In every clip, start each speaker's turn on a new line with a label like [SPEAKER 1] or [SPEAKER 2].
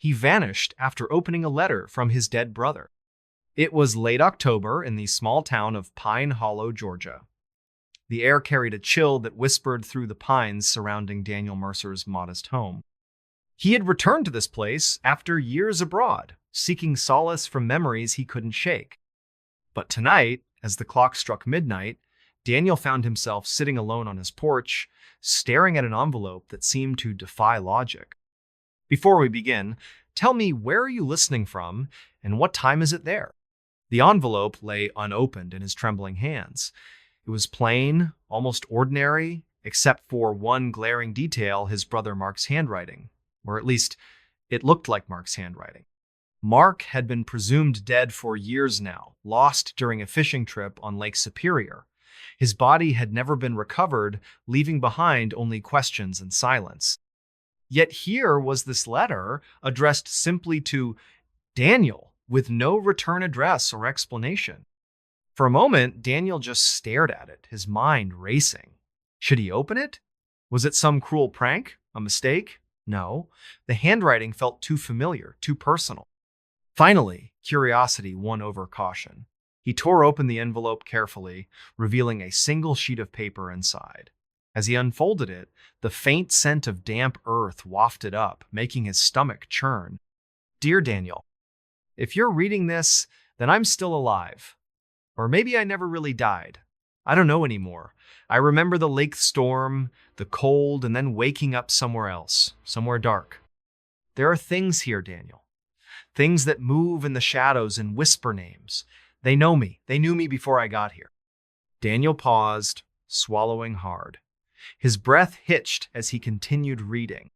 [SPEAKER 1] he vanished after opening a letter from his dead brother. It was late October in the small town of Pine Hollow, Georgia. The air carried a chill that whispered through the pines surrounding Daniel Mercer's modest home. He had returned to this place after years abroad, seeking solace from memories he couldn't shake. But tonight, as the clock struck midnight, Daniel found himself sitting alone on his porch, staring at an envelope that seemed to defy logic. Before we begin, tell me, where are you listening from, and what time is it there? The envelope lay unopened in his trembling hands. It was plain, almost ordinary, except for one glaring detail: his brother Mark's handwriting. Or at least, it looked like Mark's handwriting. Mark had been presumed dead for years now, lost during a fishing trip on Lake Superior. His body had never been recovered, leaving behind only questions and silence. Yet here was this letter addressed simply to Daniel, with no return address or explanation. For a moment, Daniel just stared at it, his mind racing. Should he open it? Was it some cruel prank? A mistake? No. The handwriting felt too familiar, too personal. Finally, curiosity won over caution. He tore open the envelope carefully, revealing a single sheet of paper inside. As he unfolded it, the faint scent of damp earth wafted up, making his stomach churn. Dear Daniel, if you're reading this, then I'm still alive. Or maybe I never really died. I don't know anymore. I remember the lake storm, the cold, and then waking up somewhere else, somewhere dark. There are things here, Daniel. Things that move in the shadows and whisper names. They know me. They knew me before I got here. Daniel paused, swallowing hard. His breath hitched as he continued reading.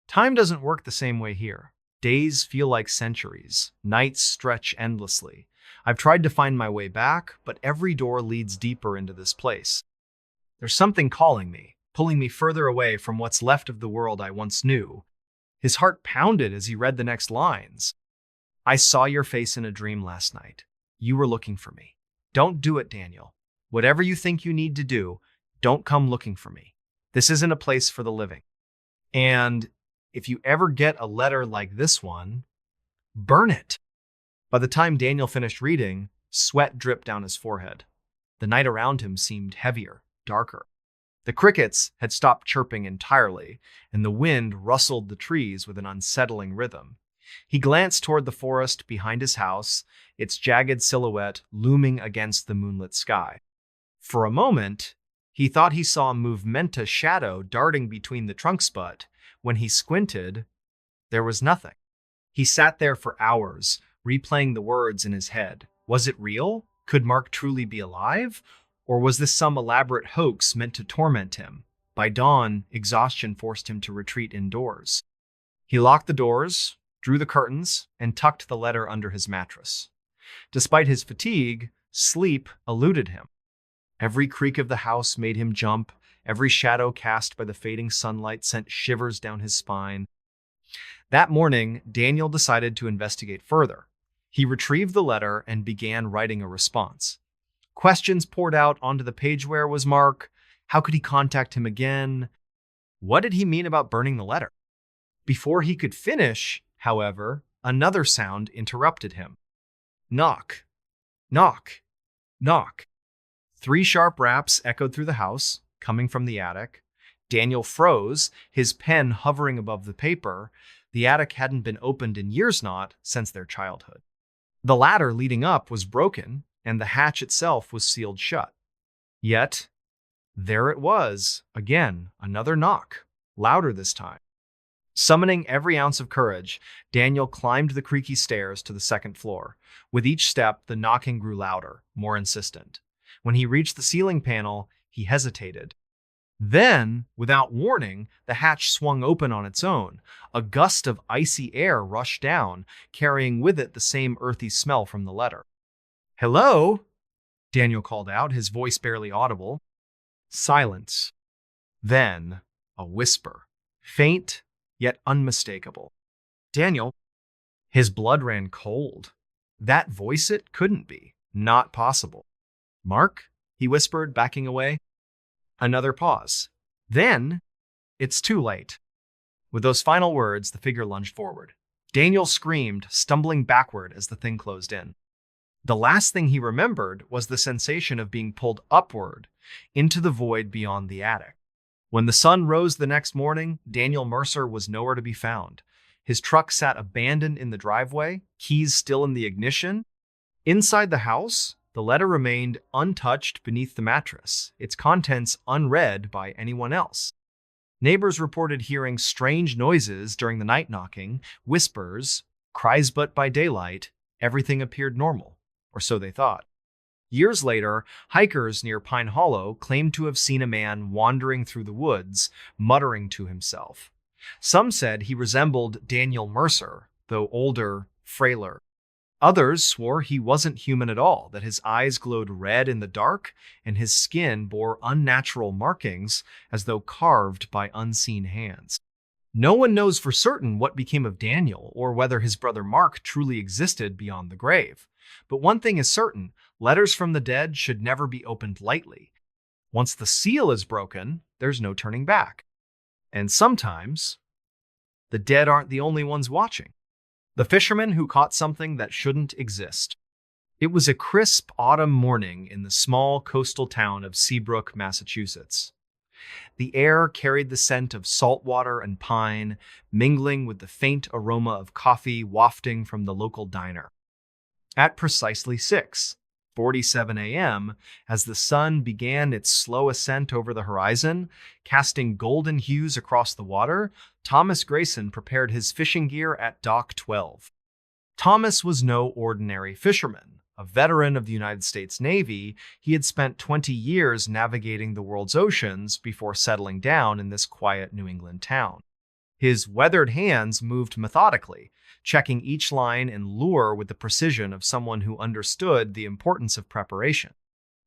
[SPEAKER 1] Time doesn't work the same way here. Days feel like centuries. Nights stretch endlessly. I've tried to find my way back, but every door leads deeper into this place. There's something calling me, pulling me further away from what's left of the world I once knew. His heart pounded as he read the next lines. I saw your face in a dream last night. You were looking for me. Don't do it, Daniel. Whatever you think you need to do, don't come looking for me. This isn't a place for the living. And if you ever get a letter like this one, burn it. By the time Daniel finished reading, sweat dripped down his forehead. The night around him seemed heavier, darker. The crickets had stopped chirping entirely, and the wind rustled the trees with an unsettling rhythm. He glanced toward the forest behind his house, its jagged silhouette looming against the moonlit sky. For a moment, he thought he saw a movementa shadow darting between the trunks, but when he squinted, there was nothing. He sat there for hours, replaying the words in his head. Was it real? Could Mark truly be alive? Or was this some elaborate hoax meant to torment him? By dawn, exhaustion forced him to retreat indoors. He locked the doors, drew the curtains, and tucked the letter under his mattress. Despite his fatigue, sleep eluded him. Every creak of the house made him jump. Every shadow cast by the fading sunlight sent shivers down his spine. That morning, Daniel decided to investigate further. He retrieved the letter and began writing a response. Questions poured out onto the page. Where was Mark? How could he contact him again? What did he mean about burning the letter? Before he could finish, however, another sound interrupted him. Knock, knock, knock. 3 sharp raps echoed through the house, coming from the attic. Daniel froze, his pen hovering above the paper. The attic hadn't been opened in years, not since their childhood. The ladder leading up was broken, and the hatch itself was sealed shut. Yet, there it was, again, another knock, louder this time. Summoning every ounce of courage, Daniel climbed the creaky stairs to the second floor. With each step, the knocking grew louder, more insistent. When he reached the ceiling panel, he hesitated. Then, without warning, the hatch swung open on its own. A gust of icy air rushed down, carrying with it the same earthy smell from the letter. "Hello?" Daniel called out, his voice barely audible. Silence. Then, a whisper, faint yet unmistakable. Daniel, his blood ran cold. That voice, it couldn't be. Not possible. "Mark?" he whispered, backing away. Another pause. Then, "It's too late." With those final words, the figure lunged forward. Daniel screamed, stumbling backward as the thing closed in. The last thing he remembered was the sensation of being pulled upward into the void beyond the attic. When the sun rose the next morning, Daniel Mercer was nowhere to be found. His truck sat abandoned in the driveway, keys still in the ignition. Inside the house, the letter remained untouched beneath the mattress, its contents unread by anyone else. Neighbors reported hearing strange noises during the night knocking, whispers, cries, but by daylight, everything appeared normal, or so they thought. Years later, hikers near Pine Hollow claimed to have seen a man wandering through the woods, muttering to himself. Some said he resembled Daniel Mercer, though older, frailer. Others swore he wasn't human at all, that his eyes glowed red in the dark and his skin bore unnatural markings as though carved by unseen hands. No one knows for certain what became of Daniel or whether his brother Mark truly existed beyond the grave. But one thing is certain, letters from the dead should never be opened lightly. Once the seal is broken, there's no turning back. And sometimes, the dead aren't the only ones watching. The fisherman who caught something that shouldn't exist. It was a crisp autumn morning in the small coastal town of Seabrook, Massachusetts. The air carried the scent of salt water and pine, mingling with the faint aroma of coffee wafting from the local diner. At precisely 6:47 a.m., as the sun began its slow ascent over the horizon, casting golden hues across the water, Thomas Grayson prepared his fishing gear at Dock 12. Thomas was no ordinary fisherman. A veteran of the United States Navy, he had spent 20 years navigating the world's oceans before settling down in this quiet New England town. His weathered hands moved methodically, checking each line and lure with the precision of someone who understood the importance of preparation.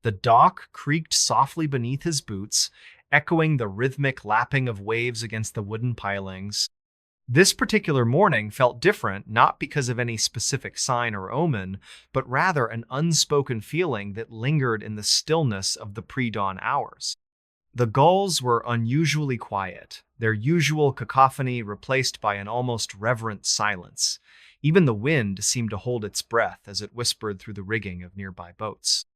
[SPEAKER 1] The dock creaked softly beneath his boots, echoing the rhythmic lapping of waves against the wooden pilings. This particular morning felt different not because of any specific sign or omen, but rather an unspoken feeling that lingered in the stillness of the pre-dawn hours. The gulls were unusually quiet, their usual cacophony replaced by an almost reverent silence. Even the wind seemed to hold its breath as it whispered through the rigging of nearby boats.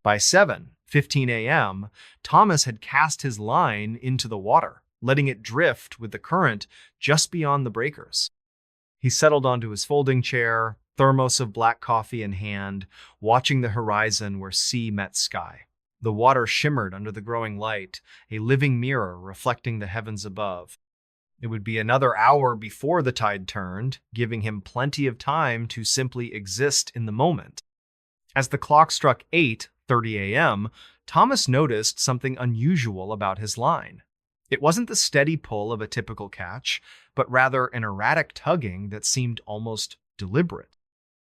[SPEAKER 1] By 7:15 a.m., Thomas had cast his line into the water, letting it drift with the current just beyond the breakers. He settled onto his folding chair, thermos of black coffee in hand, watching the horizon where sea met sky. The water shimmered under the growing light, a living mirror reflecting the heavens above. It would be another hour before the tide turned, giving him plenty of time to simply exist in the moment. As the clock struck 8:30 a.m., Thomas noticed something unusual about his line. It wasn't the steady pull of a typical catch, but rather an erratic tugging that seemed almost deliberate.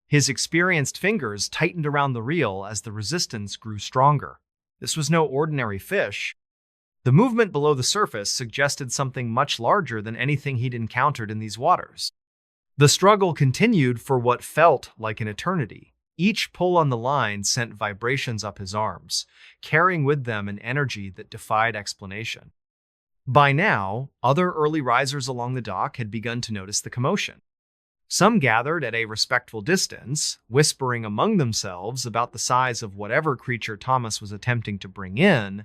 [SPEAKER 1] His experienced fingers tightened around the reel as the resistance grew stronger. This was no ordinary fish. The movement below the surface suggested something much larger than anything he'd encountered in these waters. The struggle continued for what felt like an eternity. Each pull on the line sent vibrations up his arms, carrying with them an energy that defied explanation. By now, other early risers along the dock had begun to notice the commotion. Some gathered at a respectful distance, whispering among themselves about the size of whatever creature Thomas was attempting to bring in.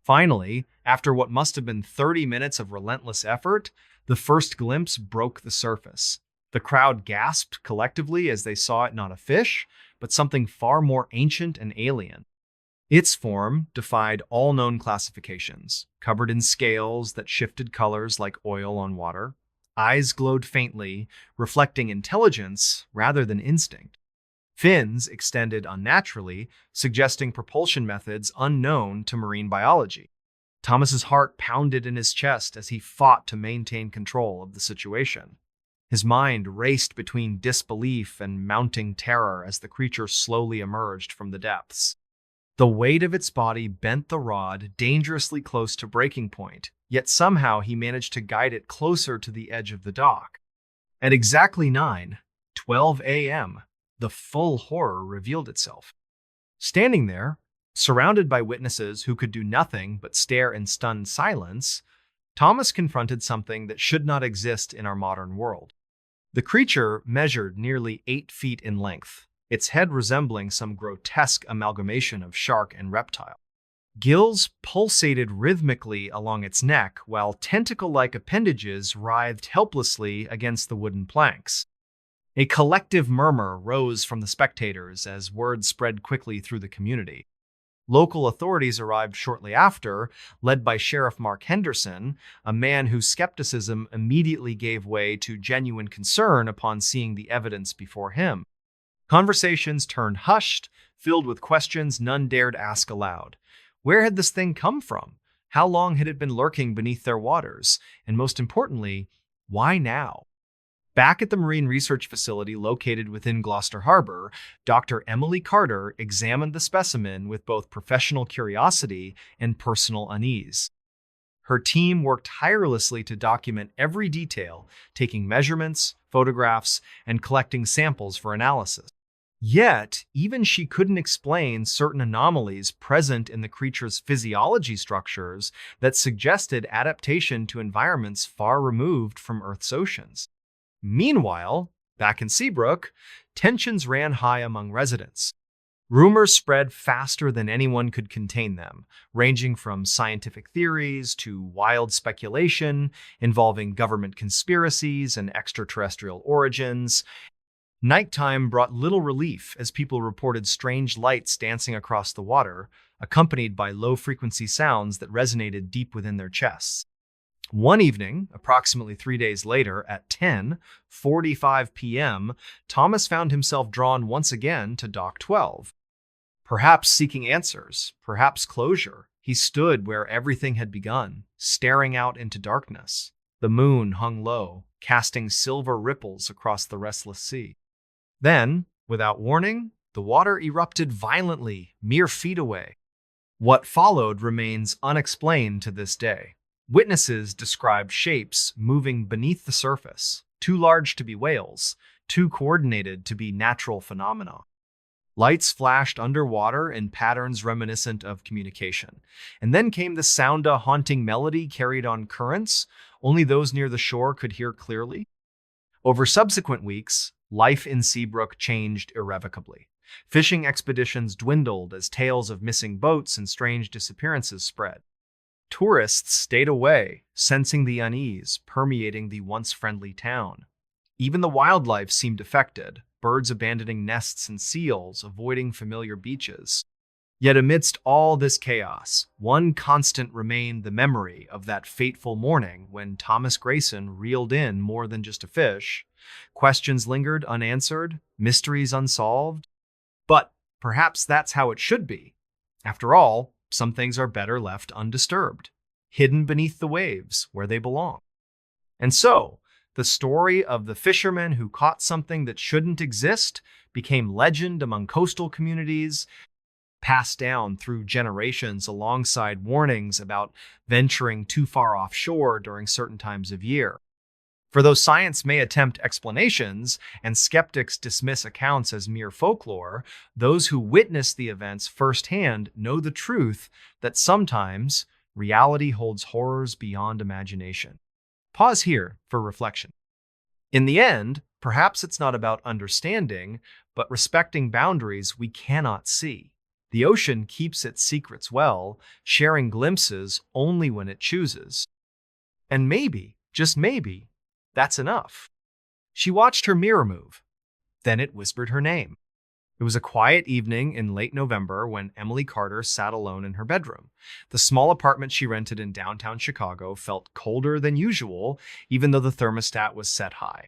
[SPEAKER 1] Finally, after what must have been 30 minutes of relentless effort, the first glimpse broke the surface. The crowd gasped collectively as they saw it not a fish, but something far more ancient and alien. Its form defied all known classifications, covered in scales that shifted colors like oil on water. Eyes glowed faintly, reflecting intelligence rather than instinct. Fins extended unnaturally, suggesting propulsion methods unknown to marine biology. Thomas's heart pounded in his chest as he fought to maintain control of the situation. His mind raced between disbelief and mounting terror as the creature slowly emerged from the depths. The weight of its body bent the rod dangerously close to breaking point, yet somehow he managed to guide it closer to the edge of the dock. At exactly 9:12 a.m., the full horror revealed itself. Standing there, surrounded by witnesses who could do nothing but stare in stunned silence, Thomas confronted something that should not exist in our modern world. The creature measured nearly 8 feet in length, its head resembling some grotesque amalgamation of shark and reptile. Gills pulsated rhythmically along its neck, while tentacle-like appendages writhed helplessly against the wooden planks. A collective murmur rose from the spectators as word spread quickly through the community. Local authorities arrived shortly after, led by Sheriff Mark Henderson, a man whose skepticism immediately gave way to genuine concern upon seeing the evidence before him. Conversations turned hushed, filled with questions none dared ask aloud. Where had this thing come from? How long had it been lurking beneath their waters? And most importantly, why now? Back at the Marine Research Facility located within Gloucester Harbor, Dr. Emily Carter examined the specimen with both professional curiosity and personal unease. Her team worked tirelessly to document every detail, taking measurements, photographs, and collecting samples for analysis. Yet, even she couldn't explain certain anomalies present in the creature's physiology structures that suggested adaptation to environments far removed from Earth's oceans. Meanwhile, back in Seabrook, tensions ran high among residents. Rumors spread faster than anyone could contain them, ranging from scientific theories to wild speculation involving government conspiracies and extraterrestrial origins. Nighttime brought little relief as people reported strange lights dancing across the water, accompanied by low-frequency sounds that resonated deep within their chests. One evening, approximately 3 days later, at 10:45 p.m., Thomas found himself drawn once again to Dock 12. Perhaps seeking answers, perhaps closure, he stood where everything had begun, staring out into darkness. The moon hung low, casting silver ripples across the restless sea. Then, without warning, the water erupted violently, mere feet away. What followed remains unexplained to this day. Witnesses described shapes moving beneath the surface, too large to be whales, too coordinated to be natural phenomena. Lights flashed underwater in patterns reminiscent of communication. And then came the sounda haunting melody carried on currents only those near the shore could hear clearly. Over subsequent weeks, life in Seabrook changed irrevocably. Fishing expeditions dwindled as tales of missing boats and strange disappearances spread. Tourists stayed away, sensing the unease permeating the once friendly town. Even the wildlife seemed affected, birds abandoning nests and seals avoiding familiar beaches. Yet amidst all this chaos, one constant remained the memory of that fateful morning when Thomas Grayson reeled in more than just a fish. Questions lingered unanswered, mysteries unsolved. But perhaps that's how it should be. After all, some things are better left undisturbed, hidden beneath the waves where they belong. And so, the story of the fisherman who caught something that shouldn't exist became legend among coastal communities, passed down through generations alongside warnings about venturing too far offshore during certain times of year. For though science may attempt explanations and skeptics dismiss accounts as mere folklore, those who witness the events firsthand know the truth that sometimes reality holds horrors beyond imagination. Pause here for reflection. In the end, perhaps it's not about understanding, but respecting boundaries we cannot see. The ocean keeps its secrets well, sharing glimpses only when it chooses. And maybe, just maybe, that's enough. She watched her mirror move. Then it whispered her name. It was a quiet evening in late November when Emily Carter sat alone in her bedroom. The small apartment she rented in downtown Chicago felt colder than usual, even though the thermostat was set high.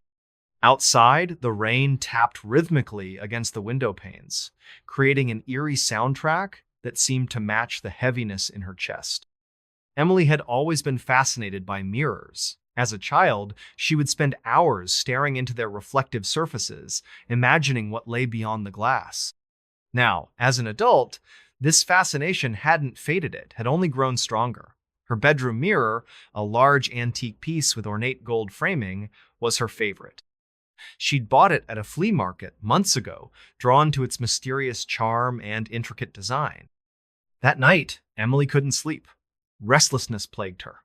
[SPEAKER 1] Outside, the rain tapped rhythmically against the window panes, creating an eerie soundtrack that seemed to match the heaviness in her chest. Emily had always been fascinated by mirrors. As a child, she would spend hours staring into their reflective surfaces, imagining what lay beyond the glass. Now, as an adult, this fascination hadn't faded, it had only grown stronger. Her bedroom mirror, a large antique piece with ornate gold framing, was her favorite. She'd bought it at a flea market months ago, drawn to its mysterious charm and intricate design. That night, Emily couldn't sleep. Restlessness plagued her.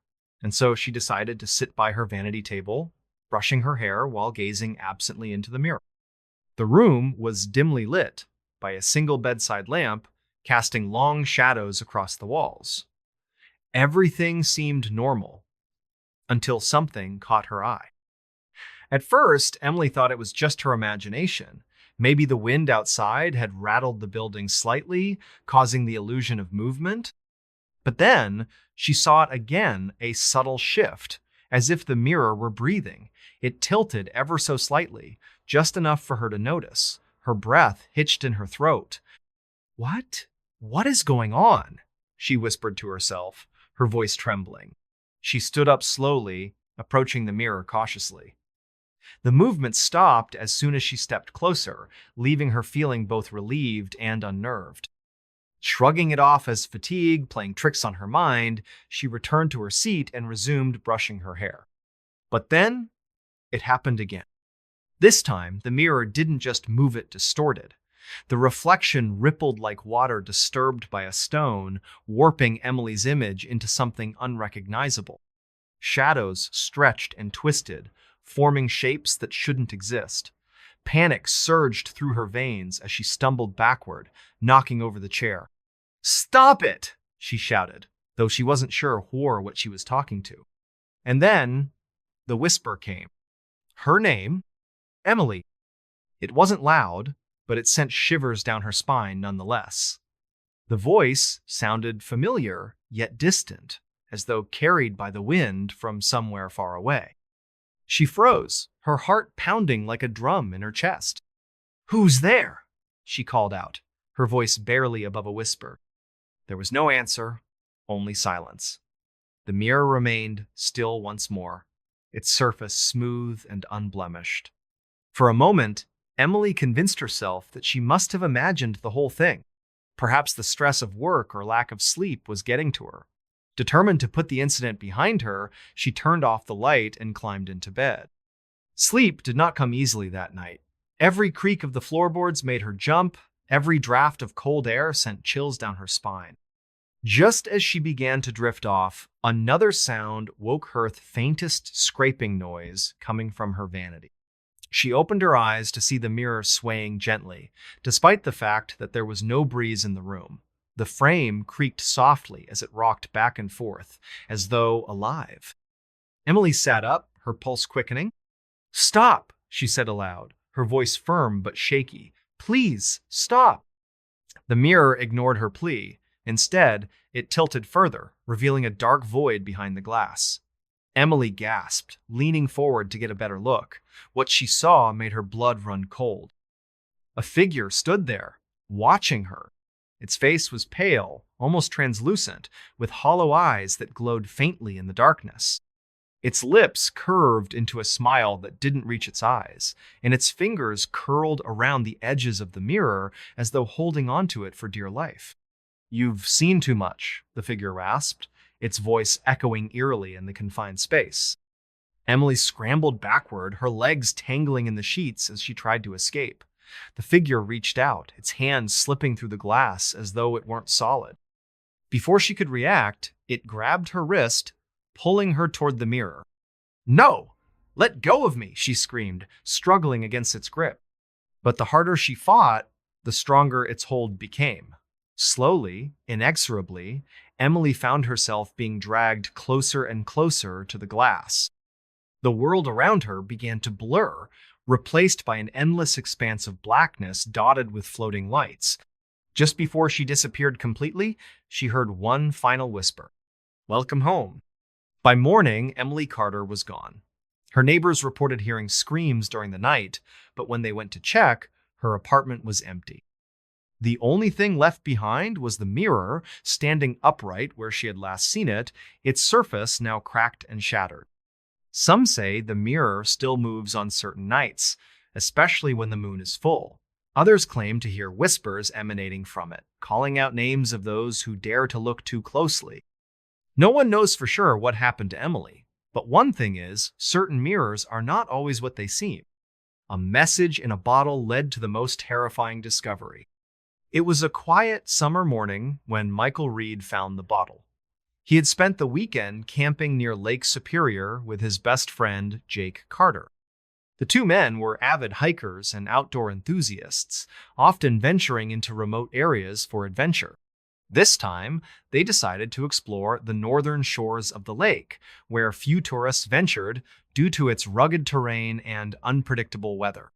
[SPEAKER 1] And so she decided to sit by her vanity table, brushing her hair while gazing absently into the mirror. The room was dimly lit by a single bedside lamp, casting long shadows across the walls. Everything seemed normal until something caught her eye. At first, Emily thought it was just her imagination. Maybe the wind outside had rattled the building slightly, causing the illusion of movement. But then she saw it again, a subtle shift, as if the mirror were breathing. It tilted ever so slightly, just enough for her to notice. Her breath hitched in her throat. "What? What is going on?" she whispered to herself, her voice trembling. She stood up slowly, approaching the mirror cautiously. The movement stopped as soon as she stepped closer, leaving her feeling both relieved and unnerved. Shrugging it off as fatigue playing tricks on her mind, she returned to her seat and resumed brushing her hair. But then, it happened again. This time, the mirror didn't just move, it distorted. The reflection rippled like water disturbed by a stone, warping Emily's image into something unrecognizable. Shadows stretched and twisted, forming shapes that shouldn't exist. Panic surged through her veins as she stumbled backward, knocking over the chair. "Stop it!" she shouted, though she wasn't sure who or what she was talking to. And then, the whisper came. Her name, Emily. It wasn't loud, but it sent shivers down her spine nonetheless. The voice sounded familiar, yet distant, as though carried by the wind from somewhere far away. She froze, her heart pounding like a drum in her chest. "Who's there?" she called out, her voice barely above a whisper. There was no answer, only silence. The mirror remained still once more, its surface smooth and unblemished. For a moment, Emily convinced herself that she must have imagined the whole thing. Perhaps the stress of work or lack of sleep was getting to her. Determined to put the incident behind her, she turned off the light and climbed into bed. Sleep did not come easily that night. Every creak of the floorboards made her jump. Every draft of cold air sent chills down her spine. Just as she began to drift off, another sound woke her, the faintest scraping noise coming from her vanity. She opened her eyes to see the mirror swaying gently, despite the fact that there was no breeze in the room. The frame creaked softly as it rocked back and forth, as though alive. Emily sat up, her pulse quickening. "Stop," she said aloud, her voice firm but shaky. "Please, stop." The mirror ignored her plea. Instead, it tilted further, revealing a dark void behind the glass. Emily gasped, leaning forward to get a better look. What she saw made her blood run cold. A figure stood there, watching her. Its face was pale, almost translucent, with hollow eyes that glowed faintly in the darkness. Its lips curved into a smile that didn't reach its eyes, and its fingers curled around the edges of the mirror as though holding onto it for dear life. "You've seen too much," the figure rasped, its voice echoing eerily in the confined space. Emily scrambled backward, her legs tangling in the sheets as she tried to escape. The figure reached out, its hands slipping through the glass as though it weren't solid. Before she could react, it grabbed her wrist, pulling her toward the mirror. "No! Let go of me!" she screamed, struggling against its grip. But the harder she fought, the stronger its hold became. Slowly, inexorably, Emily found herself being dragged closer and closer to the glass. The world around her began to blur, replaced by an endless expanse of blackness dotted with floating lights. Just before she disappeared completely, she heard one final whisper. "Welcome home." By morning, Emily Carter was gone. Her neighbors reported hearing screams during the night, but when they went to check, her apartment was empty. The only thing left behind was the mirror, standing upright where she had last seen it, its surface now cracked and shattered. Some say the mirror still moves on certain nights, especially when the moon is full. Others claim to hear whispers emanating from it, calling out names of those who dare to look too closely. No one knows for sure what happened to Emily, but one thing is, certain mirrors are not always what they seem. A message in a bottle led to the most terrifying discovery. It was a quiet summer morning when Michael Reed found the bottle. He had spent the weekend camping near Lake Superior with his best friend, Jake Carter. The two men were avid hikers and outdoor enthusiasts, often venturing into remote areas for adventure. This time, they decided to explore the northern shores of the lake, where few tourists ventured due to its rugged terrain and unpredictable weather.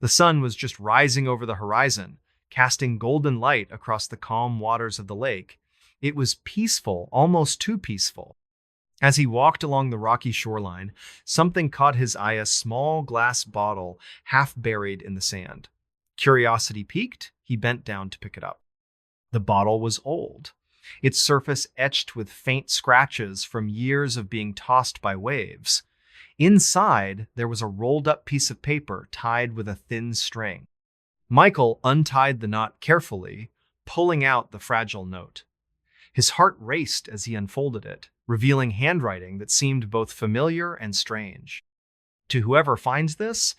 [SPEAKER 1] The sun was just rising over the horizon, casting golden light across the calm waters of the lake. It was peaceful, almost too peaceful. As he walked along the rocky shoreline, something caught his eye: a small glass bottle half buried in the sand. Curiosity piqued, he bent down to pick it up. The bottle was old, its surface etched with faint scratches from years of being tossed by waves. Inside, there was a rolled-up piece of paper tied with a thin string. Michael untied the knot carefully, pulling out the fragile note. His heart raced as he unfolded it, revealing handwriting that seemed both familiar and strange. To whoever finds this,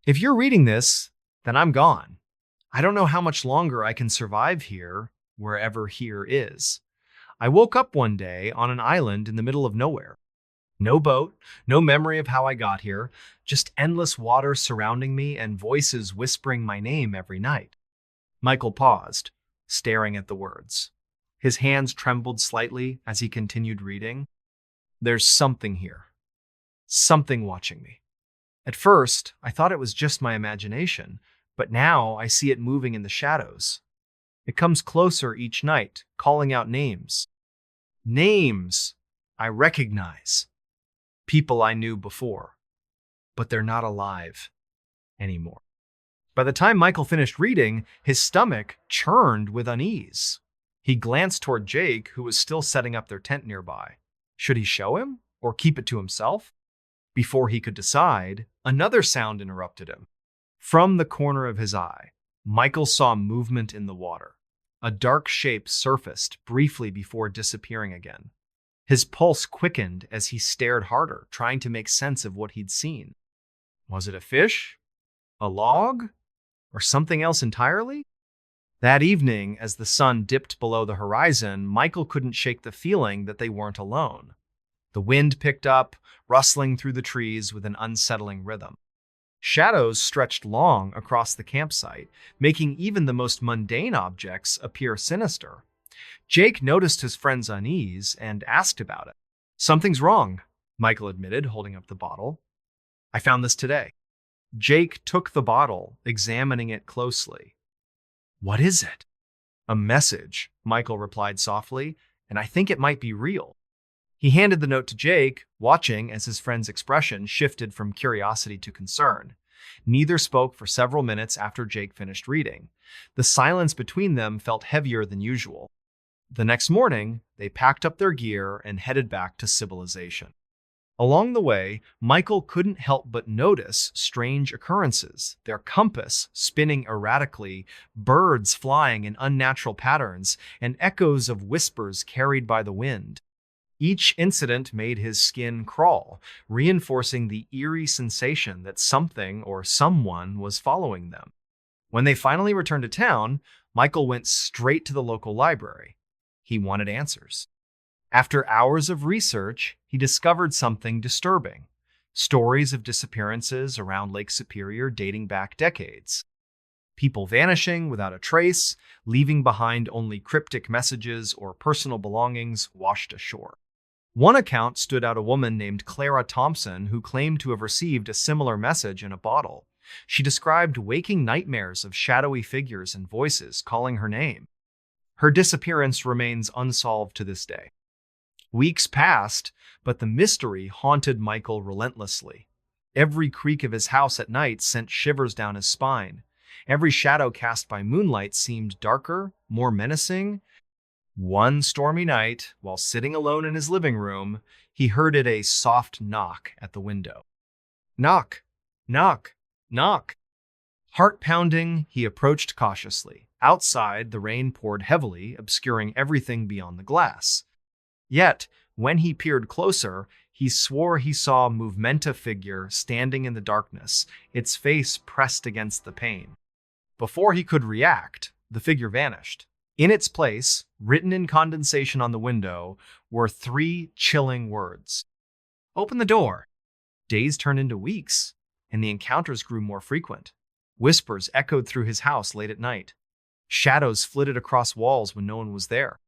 [SPEAKER 1] if you're reading this, then I'm gone. I don't know how much longer I can survive here, wherever here is. I woke up one day on an island in the middle of nowhere. No boat, no memory of how I got here, just endless water surrounding me and voices whispering my name every night. Michael paused, staring at the words. His hands trembled slightly as he continued reading. There's something here. Something watching me. At first, I thought it was just my imagination, but now I see it moving in the shadows. It comes closer each night, calling out names. Names I recognize. People I knew before. But they're not alive anymore. By the time Michael finished reading, his stomach churned with unease. He glanced toward Jake, who was still setting up their tent nearby. Should he show him or keep it to himself? Before he could decide, another sound interrupted him. From the corner of his eye, Michael saw movement in the water. A dark shape surfaced briefly before disappearing again. His pulse quickened as he stared harder, trying to make sense of what he'd seen. Was it a fish? A log? Or something else entirely? That evening, as the sun dipped below the horizon, Michael couldn't shake the feeling that they weren't alone. The wind picked up, rustling through the trees with an unsettling rhythm. Shadows stretched long across the campsite, making even the most mundane objects appear sinister. Jake noticed his friend's unease and asked about it. Something's wrong, Michael admitted, holding up the bottle. I found this today. Jake took the bottle, examining it closely. What is it? A message, Michael replied softly, and I think it might be real. He handed the note to Jake, watching as his friend's expression shifted from curiosity to concern. Neither spoke for several minutes after Jake finished reading. The silence between them felt heavier than usual. The next morning, they packed up their gear and headed back to civilization. Along the way, Michael couldn't help but notice strange occurrences, their compass spinning erratically, birds flying in unnatural patterns, and echoes of whispers carried by the wind. Each incident made his skin crawl, reinforcing the eerie sensation that something or someone was following them. When they finally returned to town, Michael went straight to the local library. He wanted answers. After hours of research, he discovered something disturbing. Stories of disappearances around Lake Superior dating back decades. People vanishing without a trace, leaving behind only cryptic messages or personal belongings washed ashore. One account stood out: a woman named Clara Thompson who claimed to have received a similar message in a bottle. She described waking nightmares of shadowy figures and voices calling her name. Her disappearance remains unsolved to this day. Weeks passed, but the mystery haunted Michael relentlessly. Every creak of his house at night sent shivers down his spine. Every shadow cast by moonlight seemed darker, more menacing. One stormy night, while sitting alone in his living room, he heard a soft knock at the window. Knock, knock, knock. Heart pounding, he approached cautiously. Outside, the rain poured heavily, obscuring everything beyond the glass. Yet, when he peered closer, he swore he saw a movementa figure standing in the darkness, its face pressed against the pane. Before he could react, the figure vanished. In its place, written in condensation on the window, were three chilling words. Open the door. Days turned into weeks, and the encounters grew more frequent. Whispers echoed through his house late at night. Shadows flitted across walls when no one was there.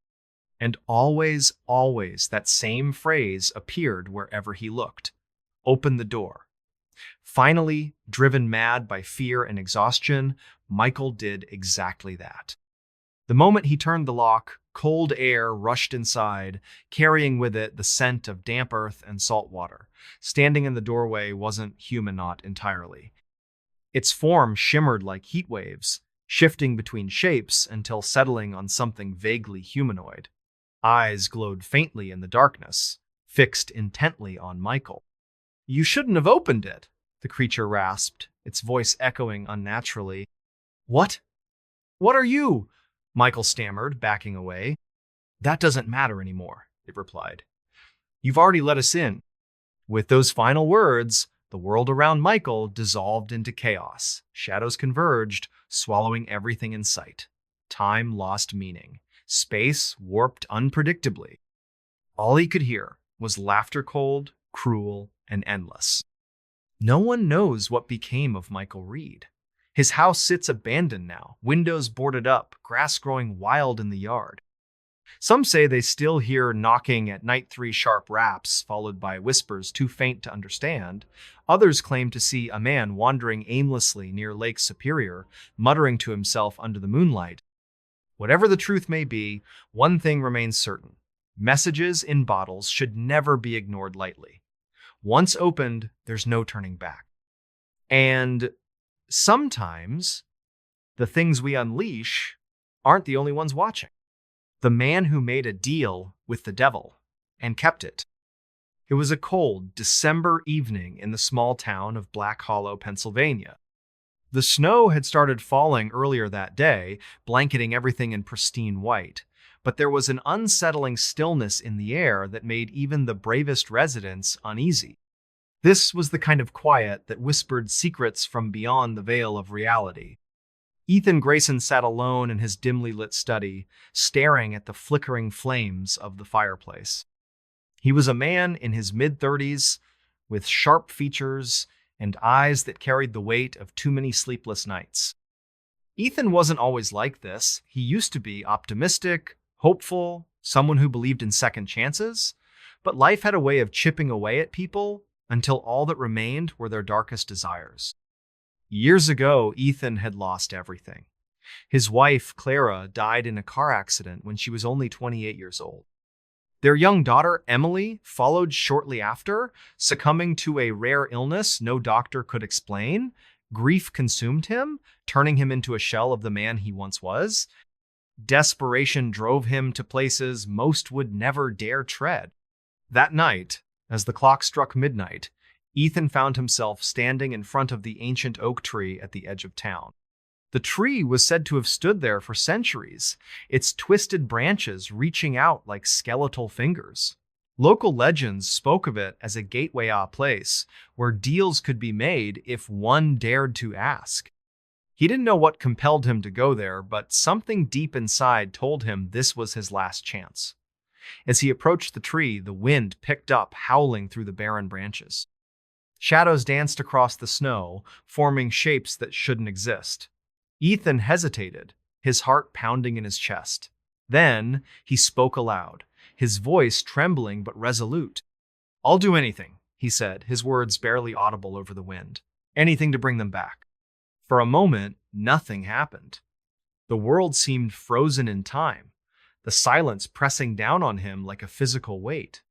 [SPEAKER 1] And always, always, that same phrase appeared wherever he looked. Open the door. Finally, driven mad by fear and exhaustion, Michael did exactly that. The moment he turned the lock, cold air rushed inside, carrying with it the scent of damp earth and salt water. Standing in the doorway wasn't human-not entirely. Its form shimmered like heat waves, shifting between shapes until settling on something vaguely humanoid. Eyes glowed faintly in the darkness, fixed intently on Michael. "You shouldn't have opened it," the creature rasped, its voice echoing unnaturally. "What? What are you?" Michael stammered, backing away. "That doesn't matter anymore," it replied. "You've already let us in." With those final words, the world around Michael dissolved into chaos. Shadows converged, swallowing everything in sight. Time lost meaning. Space warped unpredictably. All he could hear was laughter, cold, cruel, and endless. No one knows what became of Michael Reed. His house sits abandoned now, windows boarded up, grass growing wild in the yard. Some say they still hear knocking at night, three sharp raps, followed by whispers too faint to understand. Others claim to see a man wandering aimlessly near Lake Superior, muttering to himself under the moonlight. Whatever the truth may be, one thing remains certain. Messages in bottles should never be ignored lightly. Once opened, there's no turning back. And sometimes, the things we unleash aren't the only ones watching. The man who made a deal with the devil and kept it. It was a cold December evening in the small town of Black Hollow, Pennsylvania. The snow had started falling earlier that day, blanketing everything in pristine white, but there was an unsettling stillness in the air that made even the bravest residents uneasy. This was the kind of quiet that whispered secrets from beyond the veil of reality. Ethan Grayson sat alone in his dimly lit study, staring at the flickering flames of the fireplace. He was a man in his mid-30s, with sharp features and eyes that carried the weight of too many sleepless nights. Ethan wasn't always like this. He used to be optimistic, hopeful, someone who believed in second chances, but life had a way of chipping away at people until all that remained were their darkest desires. Years ago, Ethan had lost everything. His wife, Clara, died in a car accident when she was only 28 years old. Their young daughter, Emily, followed shortly after, succumbing to a rare illness no doctor could explain. Grief consumed him, turning him into a shell of the man he once was. Desperation drove him to places most would never dare tread. That night, as the clock struck midnight, Ethan found himself standing in front of the ancient oak tree at the edge of town. The tree was said to have stood there for centuries, its twisted branches reaching out like skeletal fingers. Local legends spoke of it as a gateway place where deals could be made if one dared to ask. He didn't know what compelled him to go there, but something deep inside told him this was his last chance. As he approached the tree, the wind picked up, howling through the barren branches. Shadows danced across the snow, forming shapes that shouldn't exist. Ethan hesitated, his heart pounding in his chest. Then he spoke aloud, his voice trembling but resolute. "I'll do anything," he said, his words barely audible over the wind. "Anything to bring them back." For a moment, nothing happened. The world seemed frozen in time, the silence pressing down on him like a physical weight.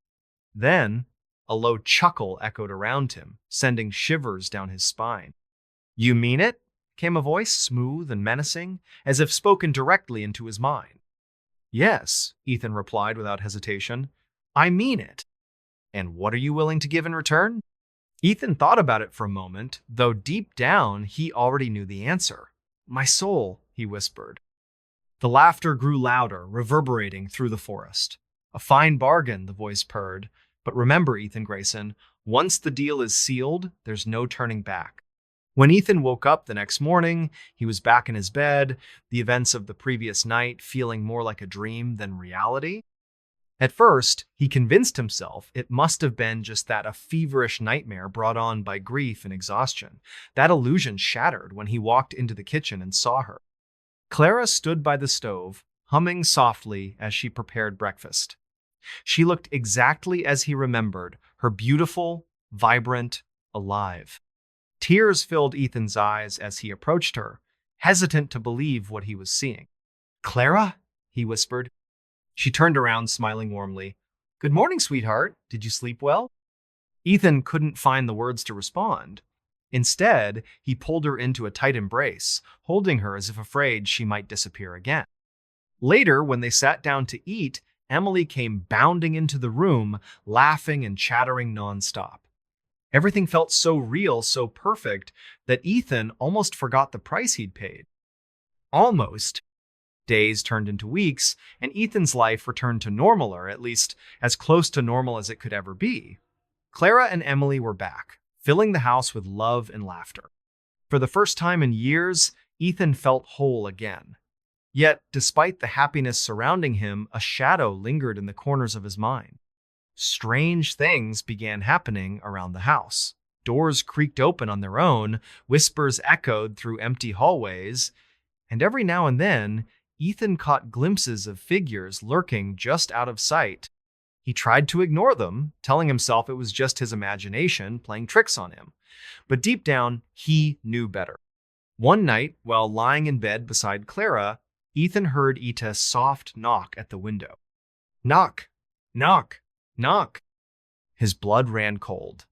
[SPEAKER 1] Then, a low chuckle echoed around him, sending shivers down his spine. "You mean it?" came a voice, smooth and menacing, as if spoken directly into his mind. "Yes," Ethan replied without hesitation. "I mean it." "And what are you willing to give in return?" Ethan thought about it for a moment, though deep down he already knew the answer. "My soul," he whispered. The laughter grew louder, reverberating through the forest. "A fine bargain," the voice purred. "But remember, Ethan Grayson, once the deal is sealed, there's no turning back." When Ethan woke up the next morning, he was back in his bed, the events of the previous night feeling more like a dream than reality. At first, he convinced himself it must have been just that a feverish nightmare brought on by grief and exhaustion. That illusion shattered when he walked into the kitchen and saw her. Clara stood by the stove, humming softly as she prepared breakfast. She looked exactly as he remembered, her beautiful, vibrant, alive. Tears filled Ethan's eyes as he approached her, hesitant to believe what he was seeing. "Clara?" he whispered. She turned around, smiling warmly. "Good morning, sweetheart. Did you sleep well?" Ethan couldn't find the words to respond. Instead, he pulled her into a tight embrace, holding her as if afraid she might disappear again. Later, when they sat down to eat, Emily came bounding into the room, laughing and chattering nonstop. Everything felt so real, so perfect, that Ethan almost forgot the price he'd paid. Almost. Days turned into weeks, and Ethan's life returned to normal, or at least as close to normal as it could ever be. Clara and Emily were back, filling the house with love and laughter. For the first time in years, Ethan felt whole again. Yet, despite the happiness surrounding him, a shadow lingered in the corners of his mind. Strange things began happening around the house. Doors creaked open on their own, whispers echoed through empty hallways, and every now and then, Ethan caught glimpses of figures lurking just out of sight. He tried to ignore them, telling himself it was just his imagination playing tricks on him. But deep down, he knew better. One night, while lying in bed beside Clara, Ethan heard Ita's soft knock at the window. Knock, knock, knock. His blood ran cold.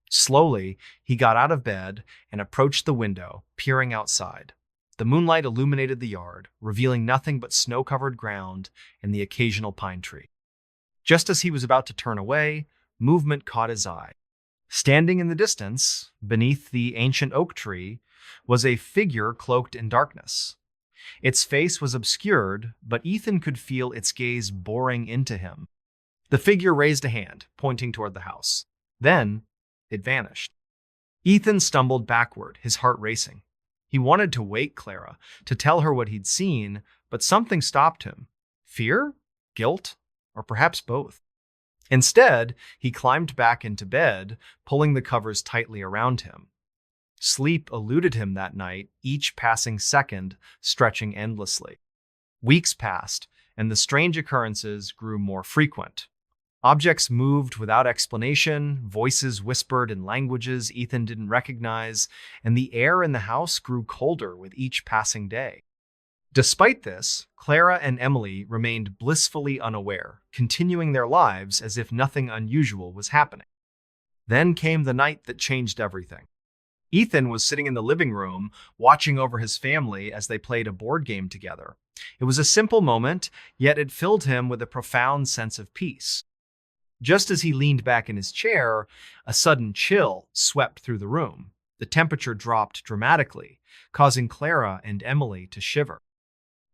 [SPEAKER 1] Slowly, he got out of bed and approached the window, peering outside. The moonlight illuminated the yard, revealing nothing but snow-covered ground and the occasional pine tree. Just as he was about to turn away, movement caught his eye. Standing in the distance, beneath the ancient oak tree, was a figure cloaked in darkness. Its face was obscured, but Ethan could feel its gaze boring into him. The figure raised a hand, pointing toward the house. Then, it vanished. Ethan stumbled backward, his heart racing. He wanted to wake Clara, to tell her what he'd seen, but something stopped him. Fear? Guilt? Or perhaps both. Instead, he climbed back into bed, pulling the covers tightly around him. Sleep eluded him that night, each passing second stretching endlessly. Weeks passed, and the strange occurrences grew more frequent. Objects moved without explanation, voices whispered in languages Ethan didn't recognize, and the air in the house grew colder with each passing day. Despite this, Clara and Emily remained blissfully unaware, continuing their lives as if nothing unusual was happening. Then came the night that changed everything. Ethan was sitting in the living room, watching over his family as they played a board game together. It was a simple moment, yet it filled him with a profound sense of peace. Just as he leaned back in his chair, a sudden chill swept through the room. The temperature dropped dramatically, causing Clara and Emily to shiver.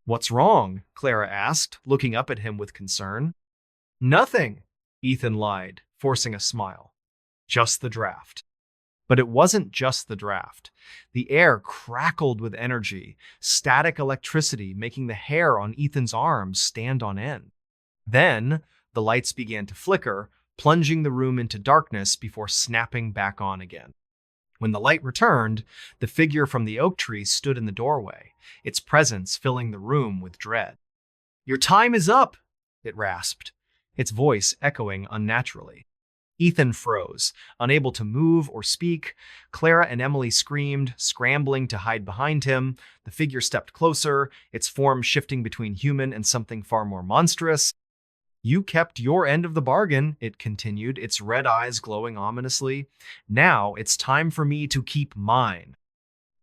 [SPEAKER 1] "What's wrong?" Clara asked, looking up at him with concern. "Nothing," Ethan lied, forcing a smile. "Just the draft." But it wasn't just the draft. The air crackled with energy, static electricity making the hair on Ethan's arms stand on end. Then, the lights began to flicker, plunging the room into darkness before snapping back on again. When the light returned, the figure from the oak tree stood in the doorway, its presence filling the room with dread. "Your time is up," it rasped, its voice echoing unnaturally. Ethan froze, unable to move or speak. Clara and Emily screamed, scrambling to hide behind him. The figure stepped closer, its form shifting between human and something far more monstrous. "You kept your end of the bargain," it continued, its red eyes glowing ominously. "Now it's time for me to keep mine."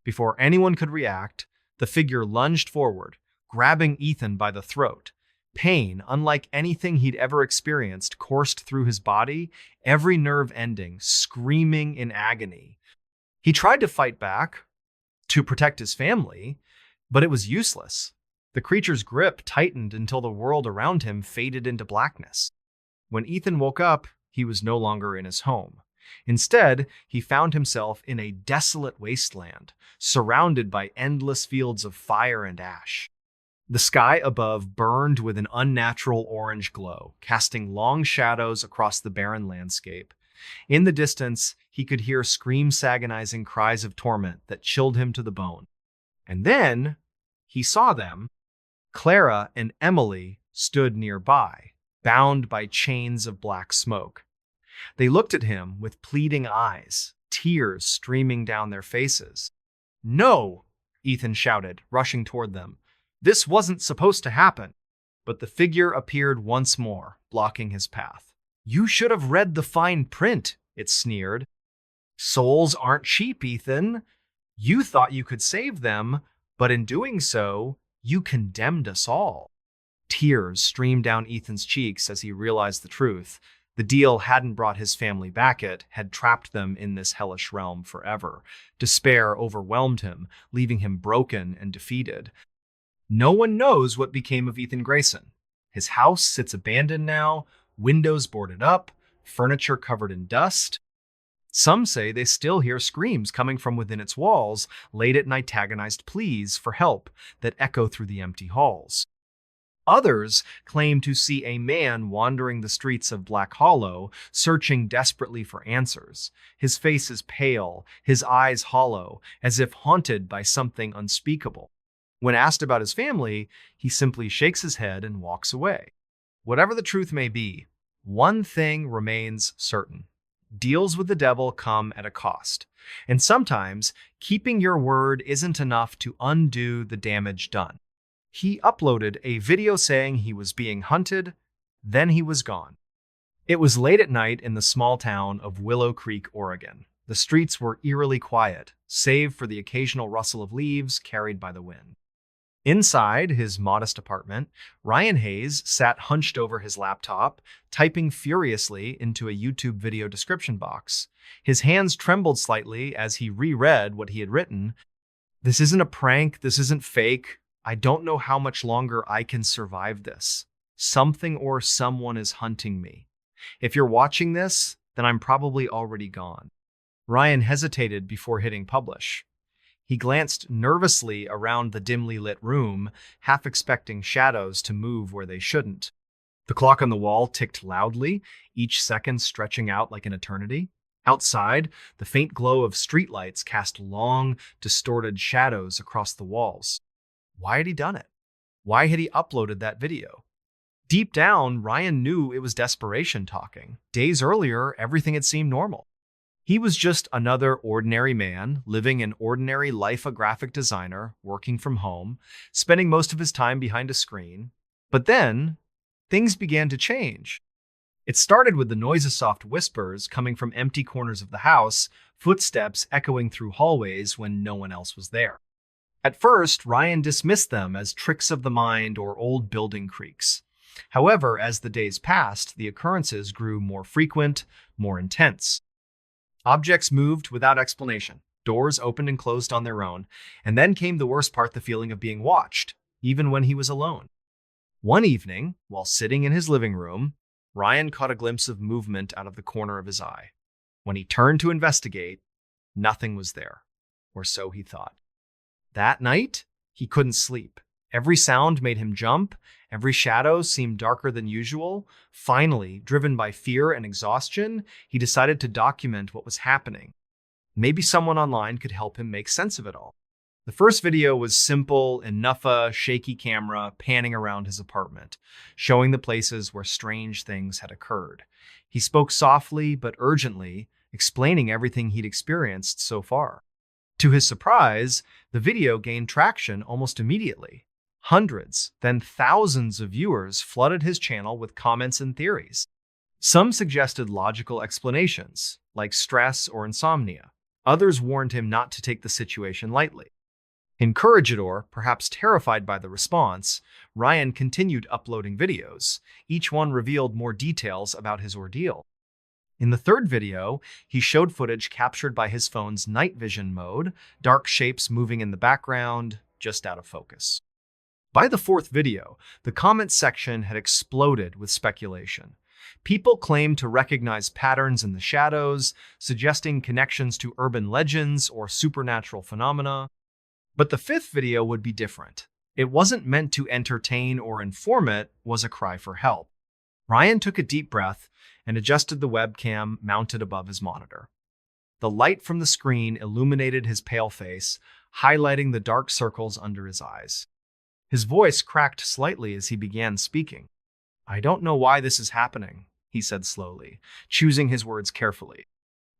[SPEAKER 1] Before anyone could react, the figure lunged forward, grabbing Ethan by the throat. Pain, unlike anything he'd ever experienced, coursed through his body, every nerve ending, screaming in agony. He tried to fight back, to protect his family, but it was useless. The creature's grip tightened until the world around him faded into blackness. When Ethan woke up, he was no longer in his home. Instead, he found himself in a desolate wasteland, surrounded by endless fields of fire and ash. The sky above burned with an unnatural orange glow, casting long shadows across the barren landscape. In the distance, he could hear screams, agonizing cries of torment that chilled him to the bone. And then he saw them. Clara and Emily stood nearby, bound by chains of black smoke. They looked at him with pleading eyes, tears streaming down their faces. "No!" Ethan shouted, rushing toward them. "This wasn't supposed to happen." But the figure appeared once more, blocking his path. "You should have read the fine print," it sneered. "Souls aren't cheap, Ethan. You thought you could save them, but in doing so, you condemned us all." Tears streamed down Ethan's cheeks as he realized the truth. The deal hadn't brought his family back, it had trapped them in this hellish realm forever. Despair overwhelmed him, leaving him broken and defeated. No one knows what became of Ethan Grayson. His house sits abandoned now, windows boarded up, furniture covered in dust. Some say they still hear screams coming from within its walls, late-at-night agonized pleas for help that echo through the empty halls. Others claim to see a man wandering the streets of Black Hollow, searching desperately for answers. His face is pale, his eyes hollow, as if haunted by something unspeakable. When asked about his family, he simply shakes his head and walks away. Whatever the truth may be, one thing remains certain. Deals with the devil come at a cost. And sometimes, keeping your word isn't enough to undo the damage done. He uploaded a video saying he was being hunted, then he was gone. It was late at night in the small town of Willow Creek, Oregon. The streets were eerily quiet, save for the occasional rustle of leaves carried by the wind. Inside his modest apartment, Ryan Hayes sat hunched over his laptop, typing furiously into a YouTube video description box. His hands trembled slightly as he reread what he had written. "This isn't a prank, this isn't fake. I don't know how much longer I can survive this. Something or someone is hunting me. If you're watching this, then I'm probably already gone." Ryan hesitated before hitting publish. He glanced nervously around the dimly lit room, half expecting shadows to move where they shouldn't. The clock on the wall ticked loudly, each second stretching out like an eternity. Outside, the faint glow of streetlights cast long, distorted shadows across the walls. Why had he done it? Why had he uploaded that video? Deep down, Ryan knew it was desperation talking. Days earlier, everything had seemed normal. He was just another ordinary man, living an ordinary life, a graphic designer, working from home, spending most of his time behind a screen. But then, things began to change. It started with the noise of soft whispers coming from empty corners of the house, footsteps echoing through hallways when no one else was there. At first, Ryan dismissed them as tricks of the mind or old building creaks. However, as the days passed, the occurrences grew more frequent, more intense. Objects moved without explanation. Doors opened and closed on their own. And then came the worst part, the feeling of being watched, even when he was alone. One evening, while sitting in his living room, Ryan caught a glimpse of movement out of the corner of his eye. When he turned to investigate, nothing was there, or so he thought. That night, he couldn't sleep. Every sound made him jump. Every shadow seemed darker than usual. Finally, driven by fear and exhaustion, he decided to document what was happening. Maybe someone online could help him make sense of it all. The first video was simple, enough a shaky camera panning around his apartment, showing the places where strange things had occurred. He spoke softly but urgently, explaining everything he'd experienced so far. To his surprise, the video gained traction almost immediately. Hundreds, then thousands of viewers flooded his channel with comments and theories. Some suggested logical explanations, like stress or insomnia. Others warned him not to take the situation lightly. Encouraged, perhaps terrified by the response, Ryan continued uploading videos. Each one revealed more details about his ordeal. In the third video, he showed footage captured by his phone's night vision mode, dark shapes moving in the background, just out of focus. By the fourth video, the comments section had exploded with speculation. People claimed to recognize patterns in the shadows, suggesting connections to urban legends or supernatural phenomena. But the fifth video would be different. It wasn't meant to entertain or inform, it was a cry for help. Ryan took a deep breath and adjusted the webcam mounted above his monitor. The light from the screen illuminated his pale face, highlighting the dark circles under his eyes. His voice cracked slightly as he began speaking. "I don't know why this is happening," he said slowly, choosing his words carefully.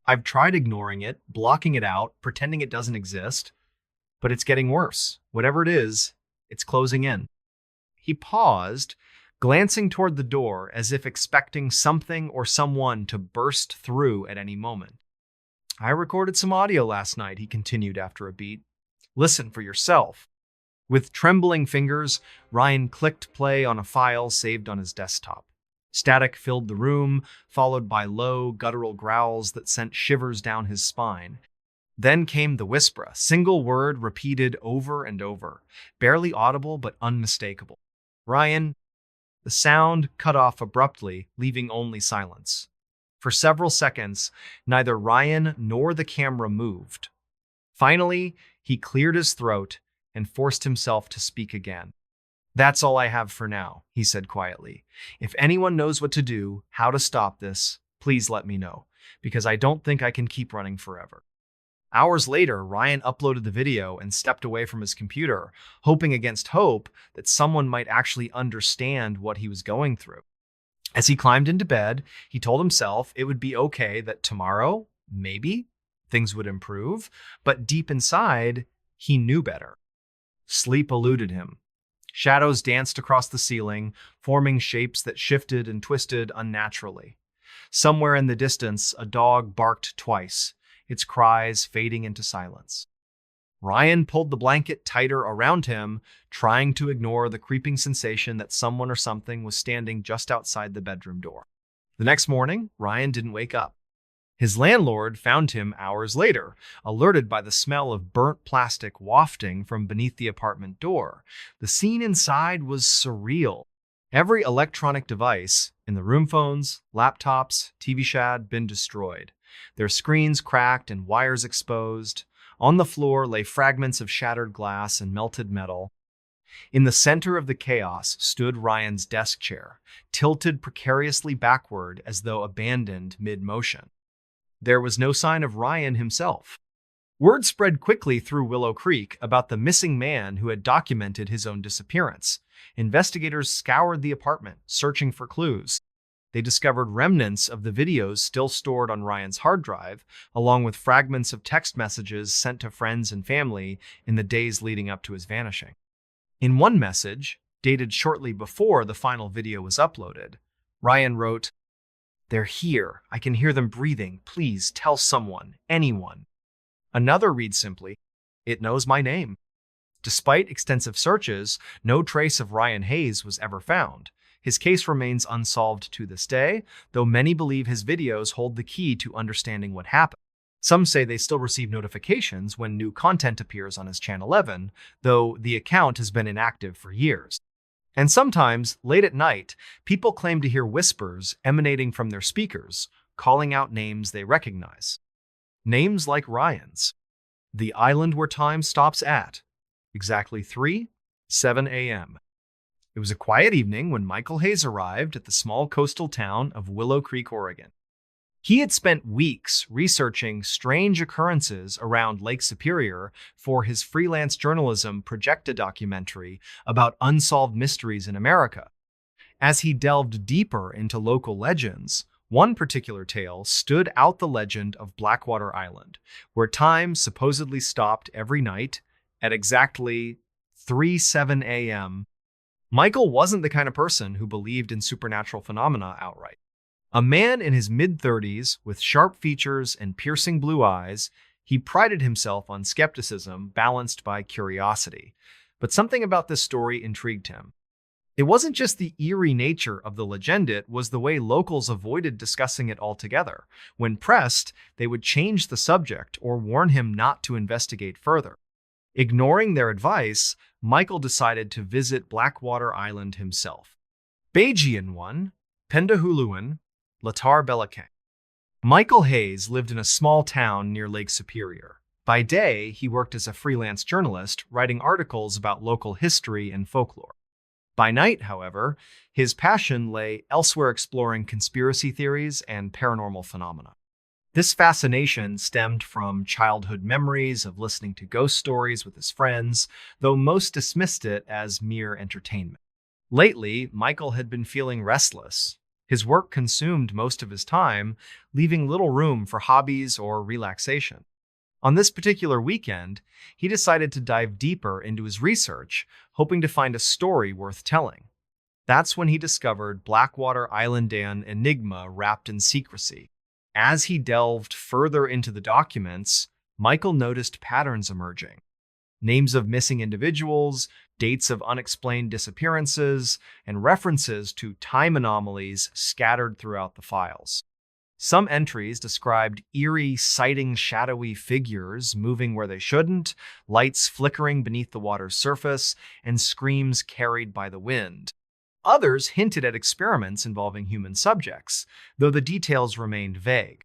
[SPEAKER 1] "I've tried ignoring it, blocking it out, pretending it doesn't exist, but it's getting worse. Whatever it is, it's closing in." He paused, glancing toward the door as if expecting something or someone to burst through at any moment. "I recorded some audio last night," he continued after a beat. "Listen for yourself." With trembling fingers, Ryan clicked play on a file saved on his desktop. Static filled the room, followed by low, guttural growls that sent shivers down his spine. Then came the whisper, a single word repeated over and over, barely audible but unmistakable. "Ryan." The sound cut off abruptly, leaving only silence. For several seconds, neither Ryan nor the camera moved. Finally, he cleared his throat and forced himself to speak again. "That's all I have for now," he said quietly. "If anyone knows what to do, how to stop this, please let me know, because I don't think I can keep running forever." Hours later, Ryan uploaded the video and stepped away from his computer, hoping against hope that someone might actually understand what he was going through. As he climbed into bed, he told himself it would be okay, that tomorrow, maybe, things would improve, but deep inside, he knew better. Sleep eluded him. Shadows danced across the ceiling, forming shapes that shifted and twisted unnaturally. Somewhere in the distance, a dog barked twice, its cries fading into silence. Ryan pulled the blanket tighter around him, trying to ignore the creeping sensation that someone or something was standing just outside the bedroom door. The next morning, Ryan didn't wake up. His landlord found him hours later, alerted by the smell of burnt plastic wafting from beneath the apartment door. The scene inside was surreal. Every electronic device in the room, phones, laptops, TV had been destroyed, their screens cracked and wires exposed. On the floor lay fragments of shattered glass and melted metal. In the center of the chaos stood Ryan's desk chair, tilted precariously backward as though abandoned mid-motion. There was no sign of Ryan himself. Word spread quickly through Willow Creek about the missing man who had documented his own disappearance. Investigators scoured the apartment, searching for clues. They discovered remnants of the videos still stored on Ryan's hard drive, along with fragments of text messages sent to friends and family in the days leading up to his vanishing. In one message, dated shortly before the final video was uploaded, Ryan wrote, "They're here. I can hear them breathing. Please tell someone, anyone." Another reads simply, "It knows my name." Despite extensive searches, no trace of Ryan Hayes was ever found. His case remains unsolved to this day, though many believe his videos hold the key to understanding what happened. Some say they still receive notifications when new content appears on his Channel 11, though the account has been inactive for years. And sometimes, late at night, people claim to hear whispers emanating from their speakers, calling out names they recognize. Names like Ryan's. The island where time stops at exactly 3:07 a.m. It was a quiet evening when Michael Hayes arrived at the small coastal town of Willow Creek, Oregon. He had spent weeks researching strange occurrences around Lake Superior for his freelance journalism projecta documentary about unsolved mysteries in America. As he delved deeper into local legends, one particular tale stood out: the legend of Blackwater Island, where time supposedly stopped every night at exactly 3:07 a.m. Michael wasn't the kind of person who believed in supernatural phenomena outright. A man in his mid-30s with sharp features and piercing blue eyes, he prided himself on skepticism balanced by curiosity. But something about this story intrigued him. It wasn't just the eerie nature of the legend, it was the way locals avoided discussing it altogether. When pressed, they would change the subject or warn him not to investigate further. Ignoring their advice, Michael decided to visit Blackwater Island himself. Bajan one, Pendahuluan, Latar Belakang. Michael Hayes lived in a small town near Lake Superior. By day, he worked as a freelance journalist, writing articles about local history and folklore. By night, however, his passion lay elsewhere, exploring conspiracy theories and paranormal phenomena. This fascination stemmed from childhood memories of listening to ghost stories with his friends, though most dismissed it as mere entertainment. Lately, Michael had been feeling restless. His work consumed most of his time, leaving little room for hobbies or relaxation. On this particular weekend, he decided to dive deeper into his research, hoping to find a story worth telling. That's when he discovered Blackwater Islandian enigma wrapped in secrecy. As he delved further into the documents, Michael noticed patterns emerging. Names of missing individuals, dates of unexplained disappearances, and references to time anomalies scattered throughout the files. Some entries described eerie sighting shadowy figures moving where they shouldn't, lights flickering beneath the water's surface, and screams carried by the wind. Others hinted at experiments involving human subjects, though the details remained vague.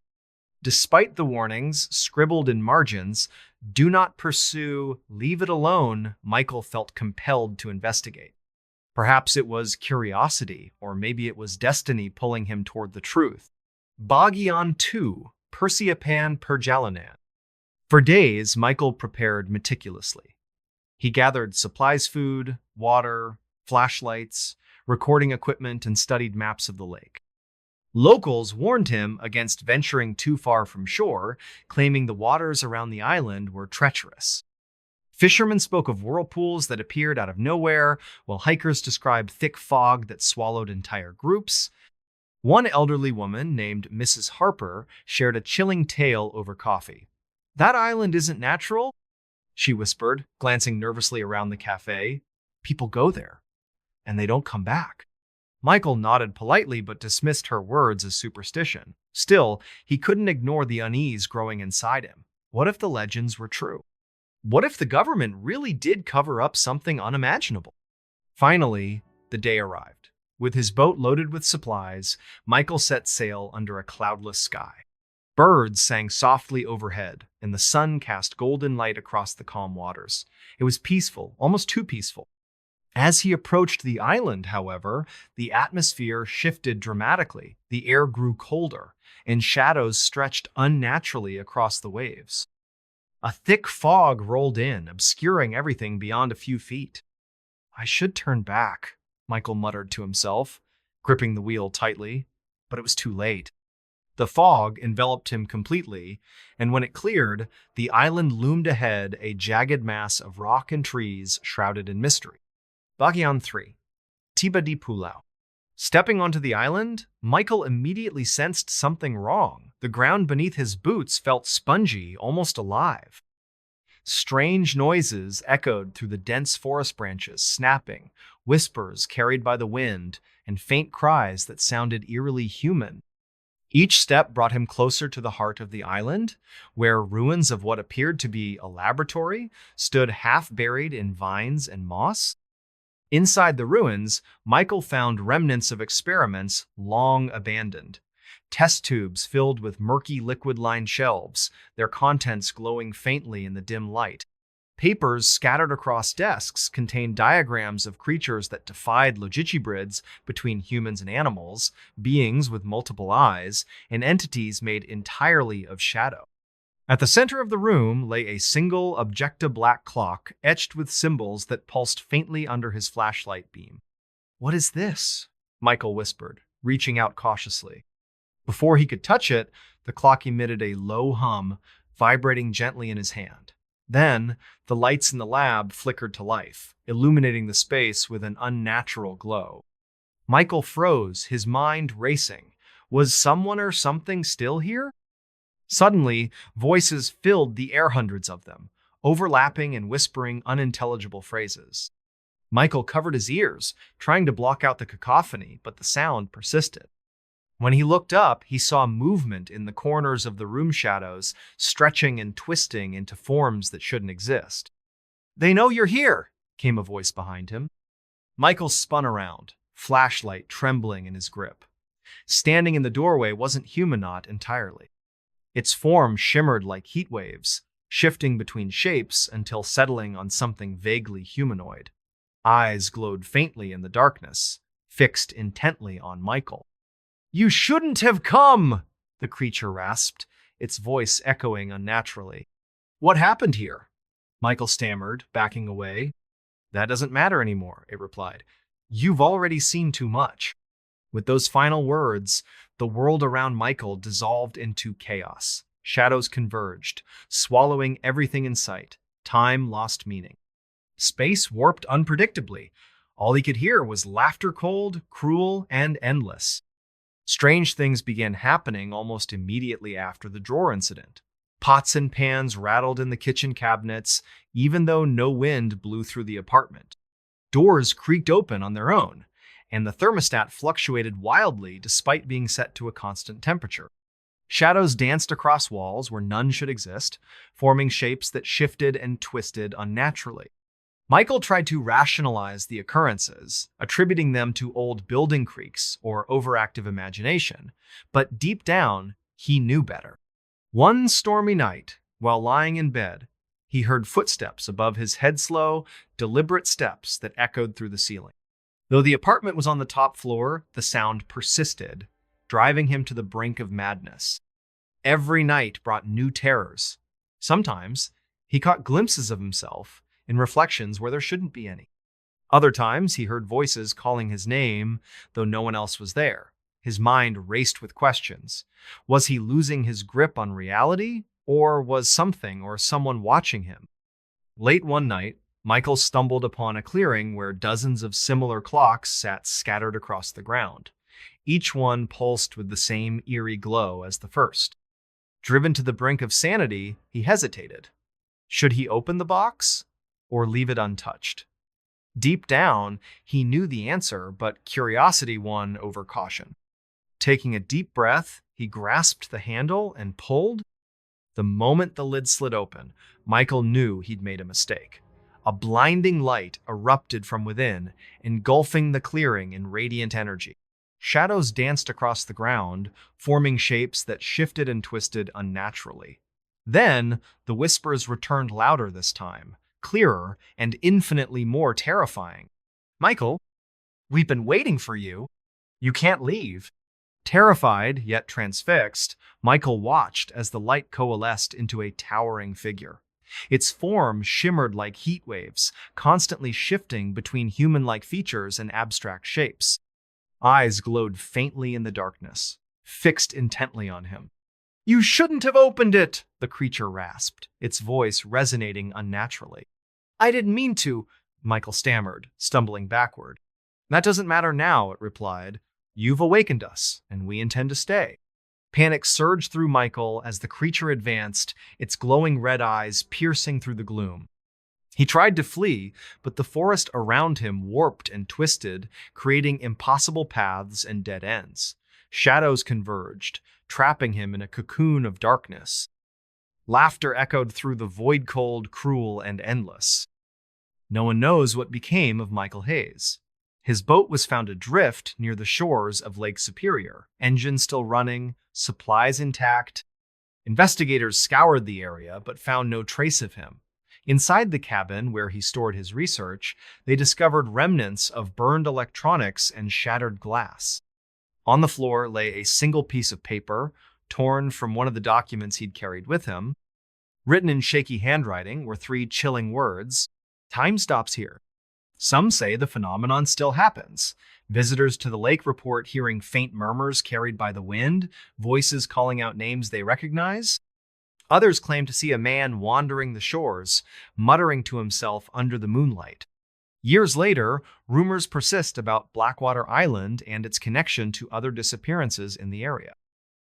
[SPEAKER 1] Despite the warnings, scribbled in margins, "Do not pursue, leave it alone," Michael felt compelled to investigate. Perhaps it was curiosity, or maybe it was destiny pulling him toward the truth. Bagian 2, Persiapan Perjalanan. For days, Michael prepared meticulously. He gathered supplies, food, water, flashlights, recording equipment, and studied maps of the lake. Locals warned him against venturing too far from shore, claiming the waters around the island were treacherous. Fishermen spoke of whirlpools that appeared out of nowhere, while hikers described thick fog that swallowed entire groups. One elderly woman named Mrs. Harper shared a chilling tale over coffee. "That island isn't natural," she whispered, glancing nervously around the cafe. "People go there, and they don't come back." Michael nodded politely but dismissed her words as superstition. Still, he couldn't ignore the unease growing inside him. What if the legends were true? What if the government really did cover up something unimaginable? Finally, the day arrived. With his boat loaded with supplies, Michael set sail under a cloudless sky. Birds sang softly overhead, and the sun cast golden light across the calm waters. It was peaceful, almost too peaceful. As he approached the island, however, the atmosphere shifted dramatically. The air grew colder, and shadows stretched unnaturally across the waves. A thick fog rolled in, obscuring everything beyond a few feet. "I should turn back," Michael muttered to himself, gripping the wheel tightly, but it was too late. The fog enveloped him completely, and when it cleared, the island loomed ahead, a jagged mass of rock and trees shrouded in mystery. Bagian 3, Tiba di Pulau. Stepping onto the island, Michael immediately sensed something wrong. The ground beneath his boots felt spongy, almost alive. Strange noises echoed through the dense forest branches, snapping, whispers carried by the wind, and faint cries that sounded eerily human. Each step brought him closer to the heart of the island, where ruins of what appeared to be a laboratory stood half buried in vines and moss. Inside the ruins, Michael found remnants of experiments long abandoned. Test tubes filled with murky liquid-lined shelves, their contents glowing faintly in the dim light. Papers scattered across desks contained diagrams of creatures that defied logicybrids between humans and animals, beings with multiple eyes, and entities made entirely of shadow. At the center of the room lay a single objecta-black clock etched with symbols that pulsed faintly under his flashlight beam. "What is this?" Michael whispered, reaching out cautiously. Before he could touch it, the clock emitted a low hum, vibrating gently in his hand. Then, the lights in the lab flickered to life, illuminating the space with an unnatural glow. Michael froze, his mind racing. Was someone or something still here? Suddenly, voices filled the air, hundreds of them, overlapping and whispering unintelligible phrases. Michael covered his ears, trying to block out the cacophony, but the sound persisted. When he looked up, he saw movement in the corners of the room shadows, stretching and twisting into forms that shouldn't exist. "They know you're here," came a voice behind him. Michael spun around, flashlight trembling in his grip. Standing in the doorway wasn't human entirely. Its form shimmered like heat waves, shifting between shapes until settling on something vaguely humanoid. Eyes glowed faintly in the darkness, fixed intently on Michael. "You shouldn't have come!" the creature rasped, its voice echoing unnaturally. "What happened here?" Michael stammered, backing away. "That doesn't matter anymore," it replied. "You've already seen too much." With those final words, the world around Michael dissolved into chaos. Shadows converged, swallowing everything in sight. Time lost meaning. Space warped unpredictably. All he could hear was laughter, cold, cruel, and endless. Strange things began happening almost immediately after the drawer incident. Pots and pans rattled in the kitchen cabinets, even though no wind blew through the apartment. Doors creaked open on their own, and the thermostat fluctuated wildly despite being set to a constant temperature. Shadows danced across walls where none should exist, forming shapes that shifted and twisted unnaturally. Michael tried to rationalize the occurrences, attributing them to old building creaks or overactive imagination, but deep down, he knew better. One stormy night, while lying in bed, he heard footsteps above his head, slow, deliberate steps that echoed through the ceiling. Though the apartment was on the top floor, the sound persisted, driving him to the brink of madness. Every night brought new terrors. Sometimes, he caught glimpses of himself in reflections where there shouldn't be any. Other times, he heard voices calling his name, though no one else was there. His mind raced with questions. Was he losing his grip on reality, or was something or someone watching him? Late one night, Michael stumbled upon a clearing where dozens of similar clocks sat scattered across the ground. Each one pulsed with the same eerie glow as the first. Driven to the brink of sanity, he hesitated. Should he open the box or leave it untouched? Deep down, he knew the answer, but curiosity won over caution. Taking a deep breath, he grasped the handle and pulled. The moment the lid slid open, Michael knew he'd made a mistake. A blinding light erupted from within, engulfing the clearing in radiant energy. Shadows danced across the ground, forming shapes that shifted and twisted unnaturally. Then, the whispers returned louder this time, clearer and infinitely more terrifying. "Michael, we've been waiting for you. You can't leave." Terrified, yet transfixed, Michael watched as the light coalesced into a towering figure. Its form shimmered like heat waves, constantly shifting between human-like features and abstract shapes. Eyes glowed faintly in the darkness, fixed intently on him. "You shouldn't have opened it," the creature rasped, its voice resonating unnaturally. "I didn't mean to," Michael stammered, stumbling backward. "That doesn't matter now," it replied. "You've awakened us, and we intend to stay." Panic surged through Michael as the creature advanced, its glowing red eyes piercing through the gloom. He tried to flee, but the forest around him warped and twisted, creating impossible paths and dead ends. Shadows converged, trapping him in a cocoon of darkness. Laughter echoed through the void, cold, cruel, and endless. No one knows what became of Michael Hayes. His boat was found adrift near the shores of Lake Superior, engines still running, supplies intact. Investigators scoured the area but found no trace of him. Inside the cabin where he stored his research, they discovered remnants of burned electronics and shattered glass. On the floor lay a single piece of paper, torn from one of the documents he'd carried with him. Written in shaky handwriting were 3 chilling words: "Time stops here." Some say the phenomenon still happens. Visitors to the lake report hearing faint murmurs carried by the wind, voices calling out names they recognize. Others claim to see a man wandering the shores, muttering to himself under the moonlight. Years later, rumors persist about Blackwater Island and its connection to other disappearances in the area.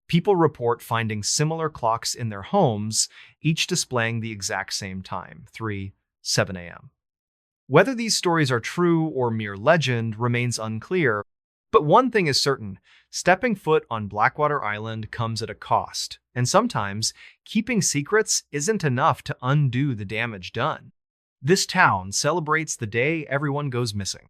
[SPEAKER 1] People report finding similar clocks in their homes, each displaying the exact same time, 3:07 a.m. Whether these stories are true or mere legend remains unclear, but one thing is certain: stepping foot on Blackwater Island comes at a cost, and sometimes keeping secrets isn't enough to undo the damage done. This town celebrates the day everyone goes missing.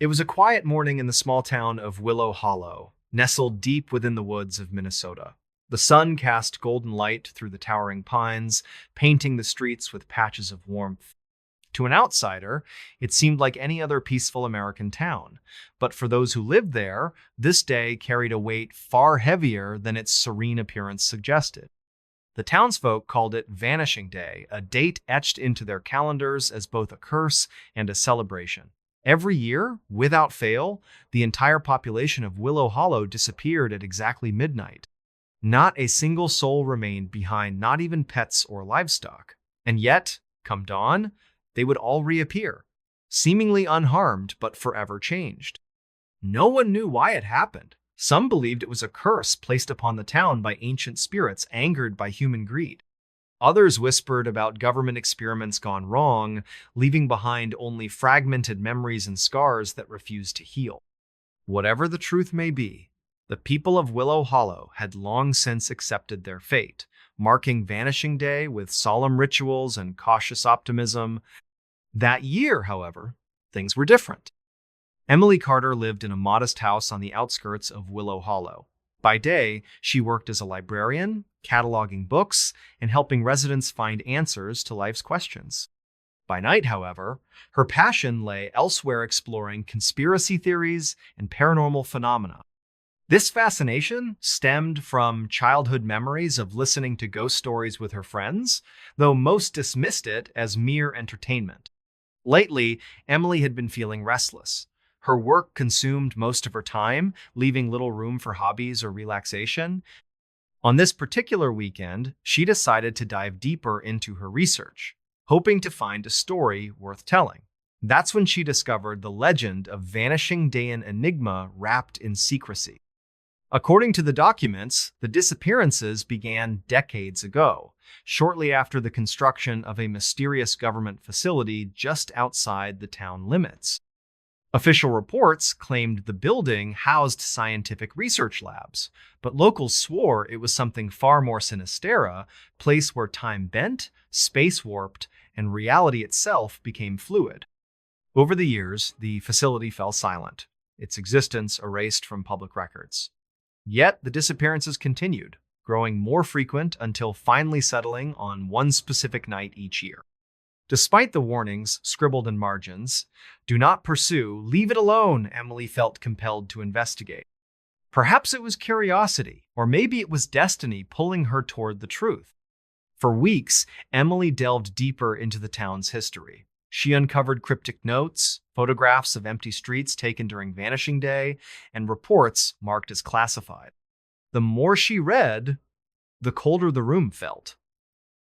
[SPEAKER 1] It was a quiet morning in the small town of Willow Hollow. nestled deep within the woods of Minnesota. The sun cast golden light through the towering pines, painting the streets with patches of warmth. To an outsider, it seemed like any other peaceful American town. But for those who lived there, this day carried a weight far heavier than its serene appearance suggested. The townsfolk called it Vanishing Day, a date etched into their calendars as both a curse and a celebration. Every year, without fail, the entire population of Willow Hollow disappeared at exactly midnight. Not a single soul remained behind, not even pets or livestock. And yet, come dawn, they would all reappear, seemingly unharmed but forever changed. No one knew why it happened. Some believed it was a curse placed upon the town by ancient spirits angered by human greed. Others whispered about government experiments gone wrong, leaving behind only fragmented memories and scars that refused to heal. Whatever the truth may be, the people of Willow Hollow had long since accepted their fate, marking Vanishing Day with solemn rituals and cautious optimism. That year, however, things were different. Emily Carter lived in a modest house on the outskirts of Willow Hollow. By day, she worked as a librarian, cataloging books, and helping residents find answers to life's questions. By night, however, her passion lay elsewhere, exploring conspiracy theories and paranormal phenomena. This fascination stemmed from childhood memories of listening to ghost stories with her friends, though most dismissed it as mere entertainment. Lately, Emily had been feeling restless. Her work consumed most of her time, leaving little room for hobbies or relaxation. On this particular weekend, she decided to dive deeper into her research, hoping to find a story worth telling. That's when she discovered the legend of Vanishing Dayan enigma wrapped in secrecy. According to the documents, the disappearances began decades ago, shortly after the construction of a mysterious government facility just outside the town limits. Official reports claimed the building housed scientific research labs, but locals swore it was something far more sinister, a place where time bent, space warped, and reality itself became fluid. Over the years, the facility fell silent, its existence erased from public records. Yet the disappearances continued, growing more frequent until finally settling on one specific night each year. Despite the warnings scribbled in margins, "Do not pursue, leave it alone," Emily felt compelled to investigate. Perhaps it was curiosity, or maybe it was destiny pulling her toward the truth. For weeks, Emily delved deeper into the town's history. She uncovered cryptic notes, photographs of empty streets taken during Vanishing Day, and reports marked as classified. The more she read, the colder the room felt.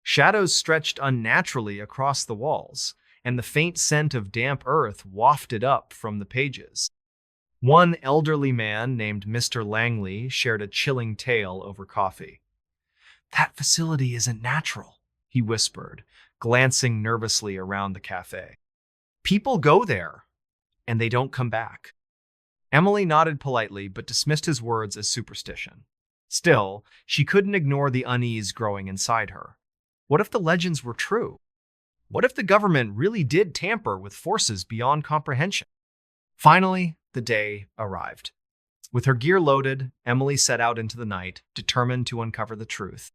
[SPEAKER 1] Shadows stretched unnaturally across the walls, and the faint scent of damp earth wafted up from the pages. One elderly man named Mr. Langley shared a chilling tale over coffee. "That facility isn't natural," he whispered, glancing nervously around the cafe. "People go there, and they don't come back." Emily nodded politely, but dismissed his words as superstition. Still, she couldn't ignore the unease growing inside her. What if the legends were true? What if the government really did tamper with forces beyond comprehension? Finally, the day arrived. With her gear loaded, Emily set out into the night, determined to uncover the truth.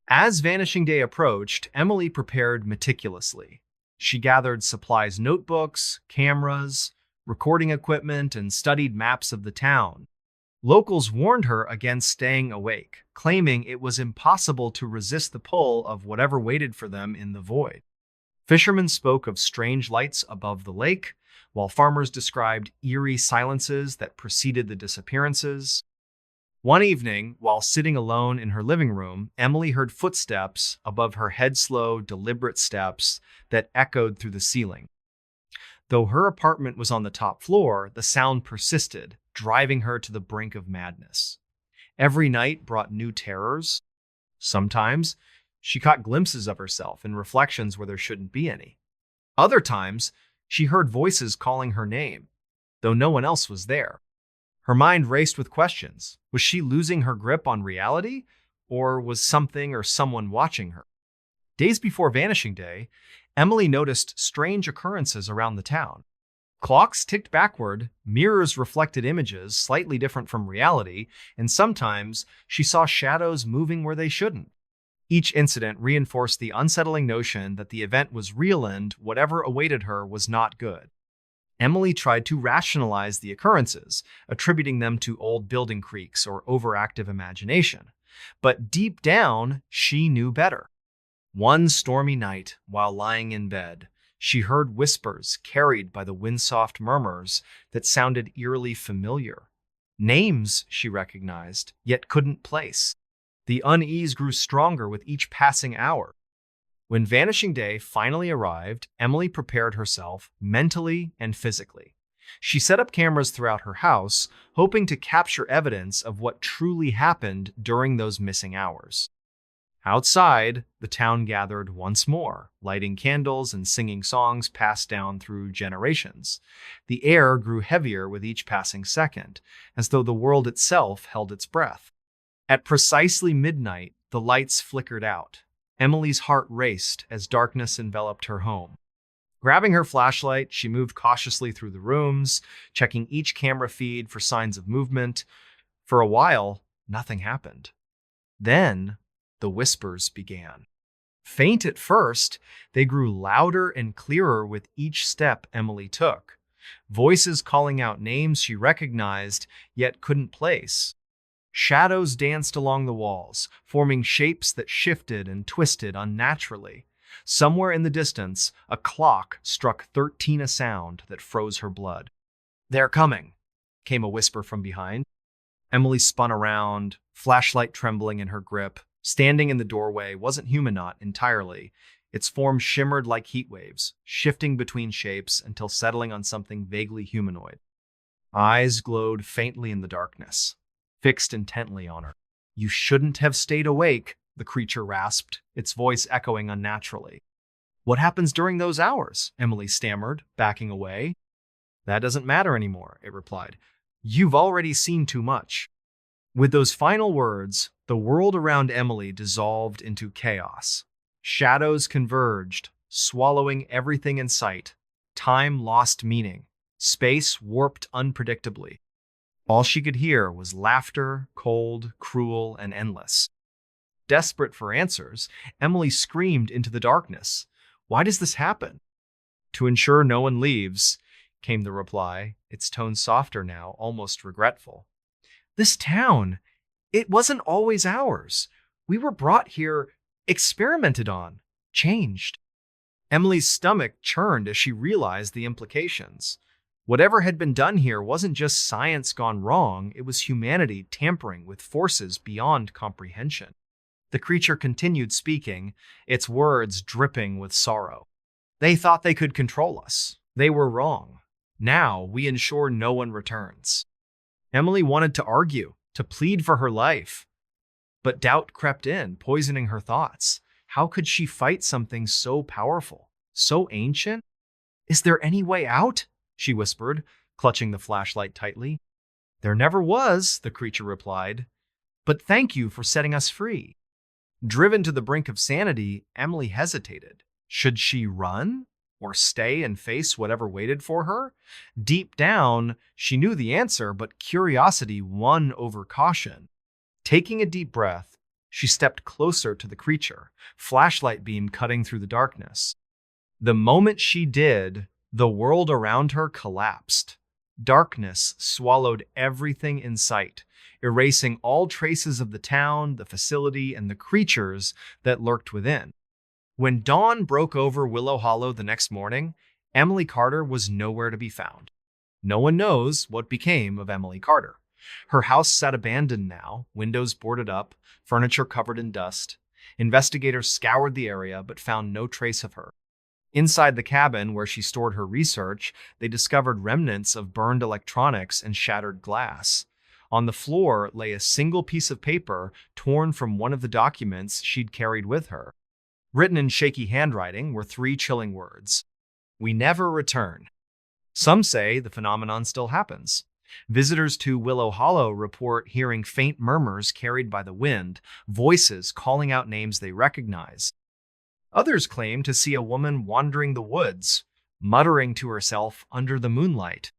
[SPEAKER 1] As Vanishing Day approached, Emily prepared meticulously. She gathered supplies, notebooks, cameras, recording equipment, and studied maps of the town. Locals warned her against staying awake, claiming it was impossible to resist the pull of whatever waited for them in the void. Fishermen spoke of strange lights above the lake, while farmers described eerie silences that preceded the disappearances. One evening, while sitting alone in her living room, Emily heard footsteps above her head, slow, deliberate steps that echoed through the ceiling. Though her apartment was on the top floor, the sound persisted, driving her to the brink of madness. Every night brought new terrors. Sometimes, she caught glimpses of herself in reflections where there shouldn't be any. Other times, she heard voices calling her name, though no one else was there. Her mind raced with questions. Was she losing her grip on reality, or was something or someone watching her? Days before Vanishing Day, Emily noticed strange occurrences around the town. Clocks ticked backward, mirrors reflected images slightly different from reality, and sometimes she saw shadows moving where they shouldn't. Each incident reinforced the unsettling notion that the event was real and whatever awaited her was not good. Emily tried to rationalize the occurrences, attributing them to old building creaks or overactive imagination. But deep down, she knew better. One stormy night, while lying in bed, she heard whispers carried by the wind-soft murmurs that sounded eerily familiar. Names she recognized, yet couldn't place. The unease grew stronger with each passing hour. When Vanishing Day finally arrived, Emily prepared herself mentally and physically. She set up cameras throughout her house, hoping to capture evidence of what truly happened during those missing hours. Outside, the town gathered once more, lighting candles and singing songs passed down through generations. The air grew heavier with each passing second, as though the world itself held its breath. At precisely midnight, the lights flickered out. Emily's heart raced as darkness enveloped her home. Grabbing her flashlight, she moved cautiously through the rooms, checking each camera feed for signs of movement. For a while, nothing happened. Then, the whispers began. Faint at first, they grew louder and clearer with each step Emily took. Voices calling out names she recognized, yet couldn't place. Shadows danced along the walls, forming shapes that shifted and twisted unnaturally. Somewhere in the distance, a clock struck 13, a sound that froze her blood. "They're coming," came a whisper from behind. Emily spun around, flashlight trembling in her grip. Standing in the doorway wasn't Humanot entirely. Its form shimmered like heat waves, shifting between shapes until settling on something vaguely humanoid. Eyes glowed faintly in the darkness, fixed intently on her. "You shouldn't have stayed awake," the creature rasped, its voice echoing unnaturally. "What happens during those hours?" Emily stammered, backing away. "That doesn't matter anymore," it replied. "You've already seen too much." With those final words, the world around Emily dissolved into chaos. Shadows converged, swallowing everything in sight. Time lost meaning. Space warped unpredictably. All she could hear was laughter, cold, cruel, and endless. Desperate for answers, Emily screamed into the darkness. "Why does this happen?" "To ensure no one leaves," came the reply, its tone softer now, almost regretful. "This town, it wasn't always ours. We were brought here, experimented on, changed." Emily's stomach churned as she realized the implications. Whatever had been done here wasn't just science gone wrong, it was humanity tampering with forces beyond comprehension. The creature continued speaking, its words dripping with sorrow. "They thought they could control us. They were wrong. Now we ensure no one returns." Emily wanted to argue, to plead for her life. But doubt crept in, poisoning her thoughts. How could she fight something so powerful, so ancient? "Is there any way out?" she whispered, clutching the flashlight tightly. "There never was," the creature replied. "But thank you for setting us free." Driven to the brink of sanity, Emily hesitated. Should she run? Or stay and face whatever waited for her? Deep down, she knew the answer, but curiosity won over caution. Taking a deep breath, she stepped closer to the creature, flashlight beam cutting through the darkness. The moment she did, the world around her collapsed. Darkness swallowed everything in sight, erasing all traces of the town, the facility, and the creatures that lurked within. When dawn broke over Willow Hollow the next morning, Emily Carter was nowhere to be found. No one knows what became of Emily Carter. Her house sat abandoned now, windows boarded up, furniture covered in dust. Investigators scoured the area but found no trace of her. Inside the cabin where she stored her research, they discovered remnants of burned electronics and shattered glass. On the floor lay a single piece of paper torn from one of the documents she'd carried with her. Written in shaky handwriting were 3 chilling words: "We never return." Some say the phenomenon still happens. Visitors to Willow Hollow report hearing faint murmurs carried by the wind, voices calling out names they recognize. Others claim to see a woman wandering the woods, muttering to herself under the moonlight.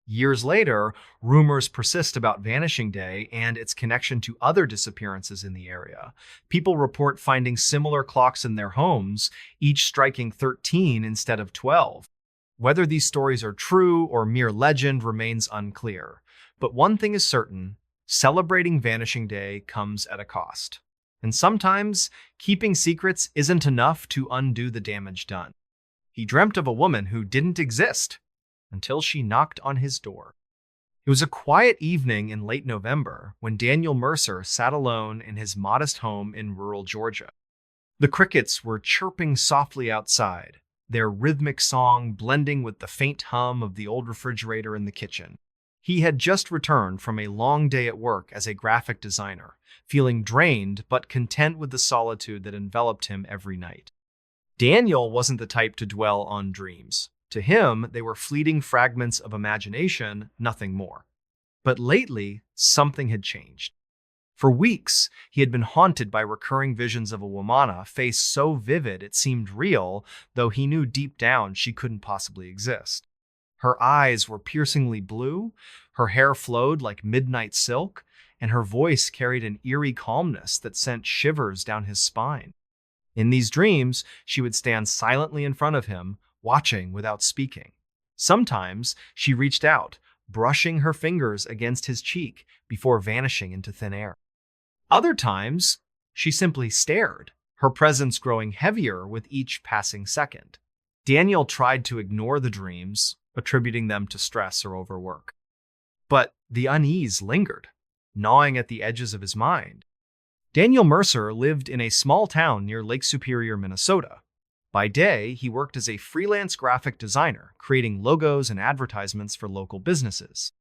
[SPEAKER 1] Years later, rumors persist about Vanishing Day and its connection to other disappearances in the area. People report finding similar clocks in their homes, each striking 13 instead of 12. Whether these stories are true or mere legend remains unclear. But one thing is certain, celebrating Vanishing Day comes at a cost. And sometimes, keeping secrets isn't enough to undo the damage done. He dreamt of a woman who didn't exist until she knocked on his door. It was a quiet evening in late November when Daniel Mercer sat alone in his modest home in rural Georgia. The crickets were chirping softly outside, their rhythmic song blending with the faint hum of the old refrigerator in the kitchen. He had just returned from a long day at work as a graphic designer, feeling drained but content with the solitude that enveloped him every night. Daniel wasn't the type to dwell on dreams. To him, they were fleeting fragments of imagination, nothing more. But lately, something had changed. For weeks, he had been haunted by recurring visions of a woman, a face so vivid it seemed real, though he knew deep down she couldn't possibly exist. Her eyes were piercingly blue, her hair flowed like midnight silk, and her voice carried an eerie calmness that sent shivers down his spine. In these dreams, she would stand silently in front of him, watching without speaking. Sometimes she reached out, brushing her fingers against his cheek before vanishing into thin air. Other times, she simply stared, her presence growing heavier with each passing second. Daniel tried to ignore the dreams, attributing them to stress or overwork. But the unease lingered, gnawing at the edges of his mind. Daniel Mercer lived in a small town near Lake Superior, Minnesota. By day, he worked as a freelance graphic designer, creating logos and advertisements for local businesses.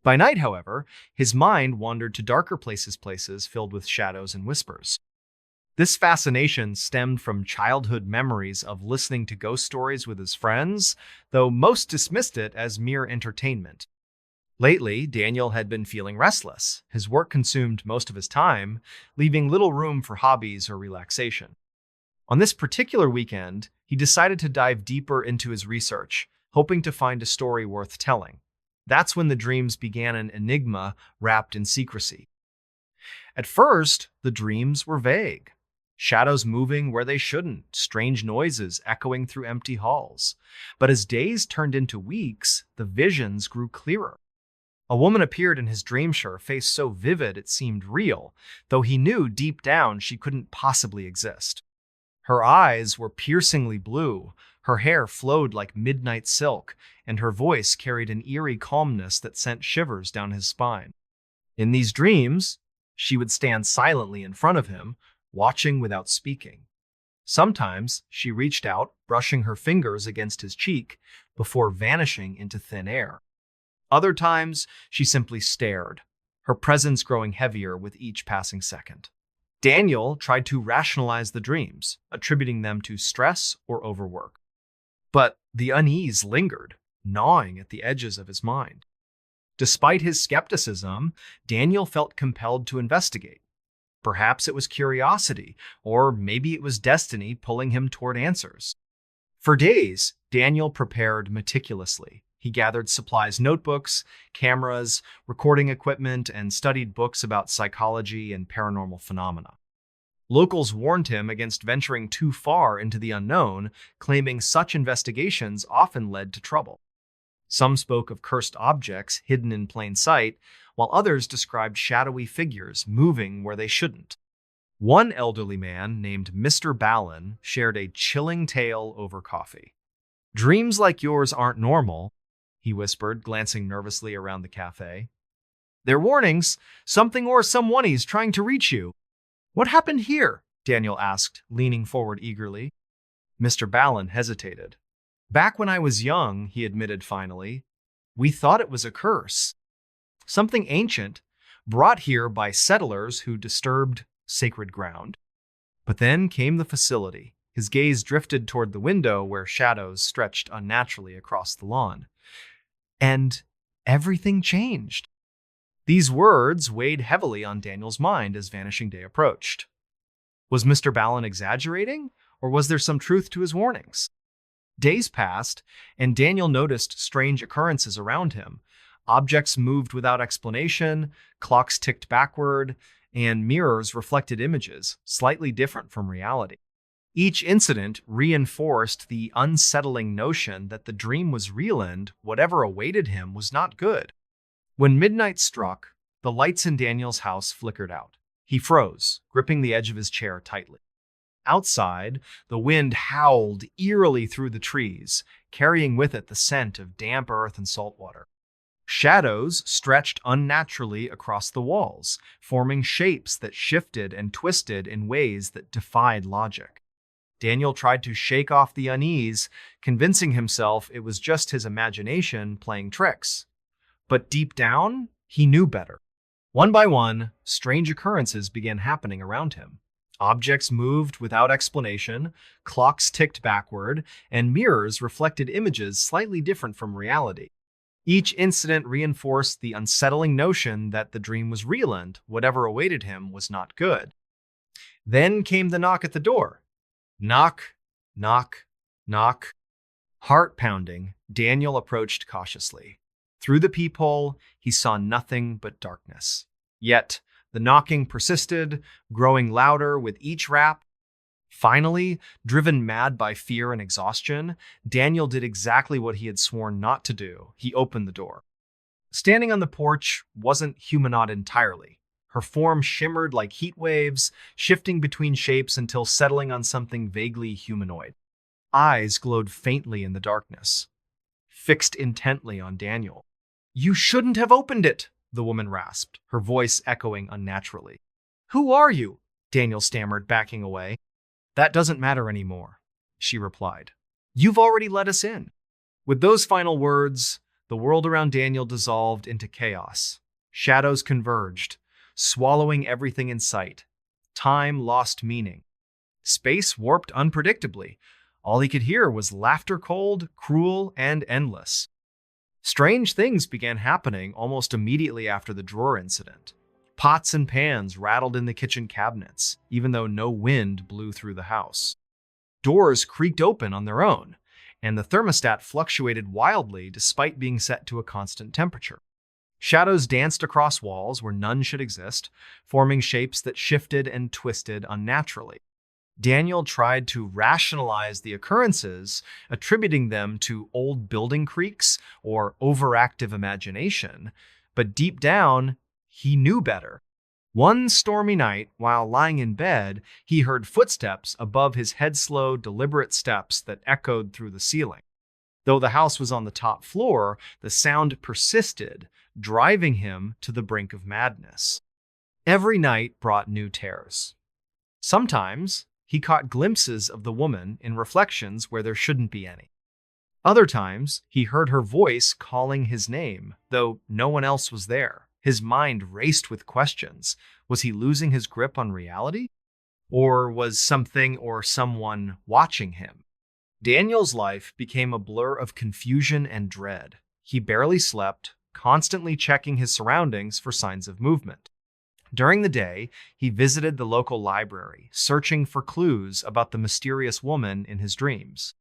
[SPEAKER 1] By night, however, his mind wandered to darker places filled with shadows and whispers. This fascination stemmed from childhood memories of listening to ghost stories with his friends, though most dismissed it as mere entertainment. Lately, Daniel had been feeling restless. His work consumed most of his time, leaving little room for hobbies or relaxation. On this particular weekend, he decided to dive deeper into his research, hoping to find a story worth telling. That's when the dreams began an enigma wrapped in secrecy. At first, the dreams were vague. Shadows moving where they shouldn't, strange noises echoing through empty halls. But as days turned into weeks, the visions grew clearer. A woman appeared in his dream, her face so vivid it seemed real, though he knew deep down she couldn't possibly exist. Her eyes were piercingly blue, her hair flowed like midnight silk, and her voice carried an eerie calmness that sent shivers down his spine. In these dreams, she would stand silently in front of him, watching without speaking. Sometimes she reached out, brushing her fingers against his cheek before vanishing into thin air. Other times, she simply stared, her presence growing heavier with each passing second. Daniel tried to rationalize the dreams, attributing them to stress or overwork. But the unease lingered, gnawing at the edges of his mind. Despite his skepticism, Daniel felt compelled to investigate. Perhaps it was curiosity, or maybe it was destiny pulling him toward answers. For days, Daniel prepared meticulously. He gathered supplies, notebooks, cameras, recording equipment, and studied books about psychology and paranormal phenomena. Locals warned him against venturing too far into the unknown, claiming such investigations often led to trouble. Some spoke of cursed objects hidden in plain sight, while others described shadowy figures moving where they shouldn't. One elderly man named MrBallen shared a chilling tale over coffee. "Dreams like yours aren't normal," he whispered, glancing nervously around the cafe. "They're warnings. Something or someone's trying to reach you." "What happened here?" Daniel asked, leaning forward eagerly. MrBallen hesitated. "Back when I was young," he admitted finally, "we thought it was a curse. Something ancient, brought here by settlers who disturbed sacred ground. But then came the facility." His gaze drifted toward the window where shadows stretched unnaturally across the lawn. "And everything changed." These words weighed heavily on Daniel's mind as Vanishing Day approached. Was MrBallen exaggerating, or was there some truth to his warnings? Days passed, and Daniel noticed strange occurrences around him. Objects moved without explanation, clocks ticked backward, and mirrors reflected images, slightly different from reality. Each incident reinforced the unsettling notion that the dream was real and whatever awaited him was not good. When midnight struck, the lights in Daniel's house flickered out. He froze, gripping the edge of his chair tightly. Outside, the wind howled eerily through the trees, carrying with it the scent of damp earth and salt water. Shadows stretched unnaturally across the walls, forming shapes that shifted and twisted in ways that defied logic. Daniel tried to shake off the unease, convincing himself it was just his imagination playing tricks. But deep down, he knew better. One by one, strange occurrences began happening around him. Objects moved without explanation, clocks ticked backward, and mirrors reflected images slightly different from reality. Each incident reinforced the unsettling notion that the dream was real and whatever awaited him was not good. Then came the knock at the door. Knock, knock, knock. Heart pounding, Daniel approached cautiously. Through the peephole, he saw nothing but darkness. Yet, the knocking persisted, growing louder with each rap. Finally, driven mad by fear and exhaustion, Daniel did exactly what he had sworn not to do. He opened the door. Standing on the porch wasn't humanoid entirely. Her form shimmered like heat waves, shifting between shapes until settling on something vaguely humanoid. Eyes glowed faintly in the darkness, fixed intently on Daniel. "You shouldn't have opened it," the woman rasped, her voice echoing unnaturally. "Who are you?" Daniel stammered, backing away. "That doesn't matter anymore," she replied. "You've already let us in." With those final words, the world around Daniel dissolved into chaos. Shadows converged, swallowing everything in sight. Time lost meaning. Space warped unpredictably. All he could hear was laughter, cold, cruel, and endless. Strange things began happening almost immediately after the drawer incident. Pots and pans rattled in the kitchen cabinets, even though no wind blew through the house. Doors creaked open on their own, and the thermostat fluctuated wildly despite being set to a constant temperature. Shadows danced across walls where none should exist, forming shapes that shifted and twisted unnaturally. Daniel tried to rationalize the occurrences, attributing them to old building creaks or overactive imagination, but deep down, he knew better. One stormy night, while lying in bed, he heard footsteps above his head, slow, deliberate steps that echoed through the ceiling. Though the house was on the top floor, the sound persisted, driving him to the brink of madness. Every night brought new terrors. Sometimes he caught glimpses of the woman in reflections where there shouldn't be any. Other times, he heard her voice calling his name, though no one else was there. His mind raced with questions. Was he losing his grip on reality? Or was something or someone watching him? Daniel's life became a blur of confusion and dread. He barely slept, constantly checking his surroundings for signs of movement. During the day, he visited the local library, searching for clues about the mysterious woman in his dreams.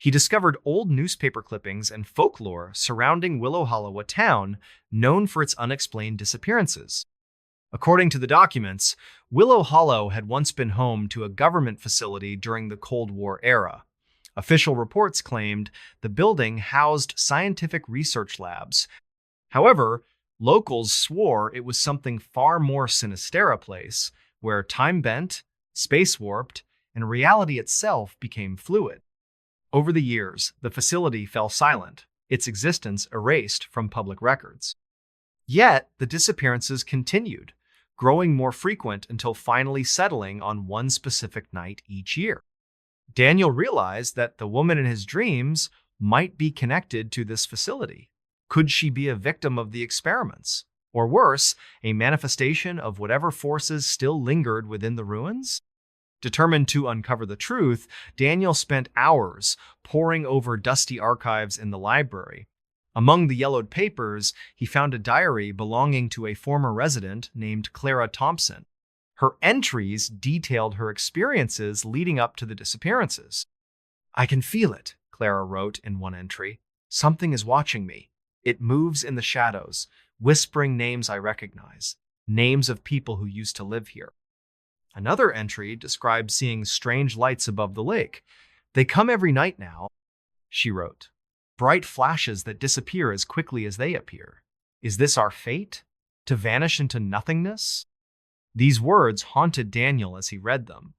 [SPEAKER 1] He discovered old newspaper clippings and folklore surrounding Willow Hollow, a town known for its unexplained disappearances. According to the documents, Willow Hollow had once been home to a government facility during the Cold War era. Official reports claimed the building housed scientific research labs. However, locals swore it was something far more sinister, a place where time bent, space warped, and reality itself became fluid. Over the years, the facility fell silent, its existence erased from public records. Yet, the disappearances continued, growing more frequent until finally settling on one specific night each year. Daniel realized that the woman in his dreams might be connected to this facility. Could she be a victim of the experiments? Or worse, a manifestation of whatever forces still lingered within the ruins? Determined to uncover the truth, Daniel spent hours poring over dusty archives in the library. Among the yellowed papers, he found a diary belonging to a former resident named Clara Thompson. Her entries detailed her experiences leading up to the disappearances. "I can feel it," Clara wrote in one entry. Something is watching me. It moves in the shadows, whispering names I recognize, names of people who used to live here. Another entry describes seeing strange lights above the lake. They come every night now, she wrote. Bright flashes that disappear as quickly as they appear. Is this our fate? To vanish into nothingness? These words haunted Daniel as he read them.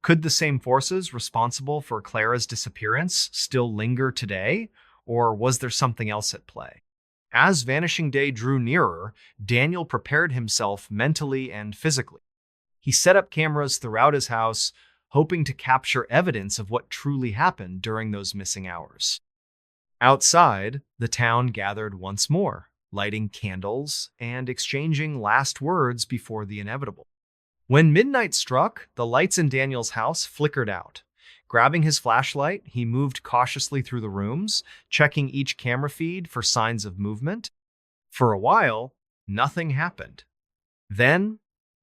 [SPEAKER 1] Could the same forces responsible for Clara's disappearance still linger today, or was there something else at play? As Vanishing Day drew nearer, Daniel prepared himself mentally and physically. He set up cameras throughout his house, hoping to capture evidence of what truly happened during those missing hours. Outside, the town gathered once more, lighting candles and exchanging last words before the inevitable. When midnight struck, the lights in Daniel's house flickered out. Grabbing his flashlight, he moved cautiously through the rooms, checking each camera feed for signs of movement. For a while, nothing happened. Then,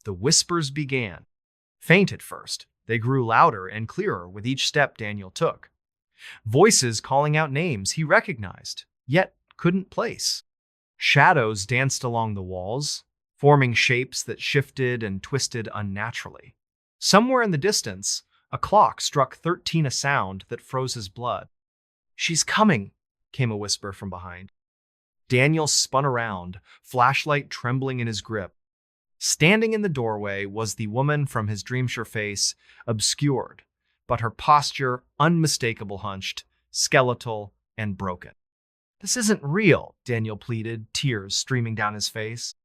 [SPEAKER 1] the whispers began. Faint at first, they grew louder and clearer with each step Daniel took. Voices calling out names he recognized, yet couldn't place. Shadows danced along the walls, forming shapes that shifted and twisted unnaturally. Somewhere in the distance, a clock struck 13, a sound that froze his blood. "She's coming," came a whisper from behind. Daniel spun around, flashlight trembling in his grip. Standing in the doorway was the woman from his dreamsure face, obscured, but her posture unmistakable, hunched, skeletal, and broken. "This isn't real," Daniel pleaded, tears streaming down his face.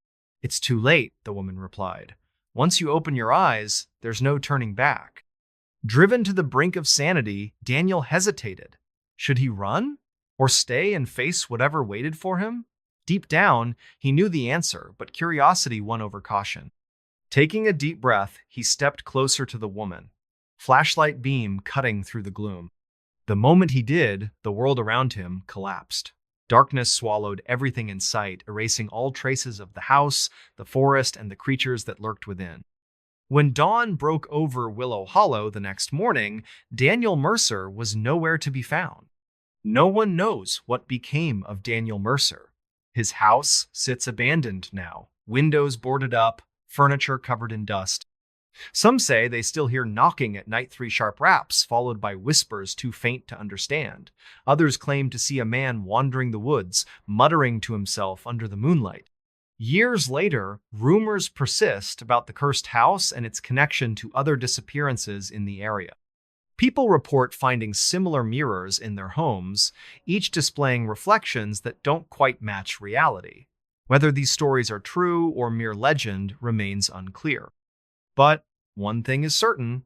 [SPEAKER 1] "It's too late," the woman replied. "Once you open your eyes, there's no turning back." Driven to the brink of sanity, Daniel hesitated. Should he run? Or stay and face whatever waited for him? Deep down, he knew the answer, but curiosity won over caution. Taking a deep breath, he stepped closer to the woman, flashlight beam cutting through the gloom. The moment he did, the world around him collapsed. Darkness swallowed everything in sight, erasing all traces of the house, the forest, and the creatures that lurked within. When dawn broke over Willow Hollow the next morning, Daniel Mercer was nowhere to be found. No one knows what became of Daniel Mercer. His house sits abandoned now, windows boarded up, furniture covered in dust. Some say they still hear knocking at night, 3 sharp raps, followed by whispers too faint to understand. Others claim to see a man wandering the woods, muttering to himself under the moonlight. Years later, rumors persist about the cursed house and its connection to other disappearances in the area. People report finding similar mirrors in their homes, each displaying reflections that don't quite match reality. Whether these stories are true or mere legend remains unclear. But one thing is certain,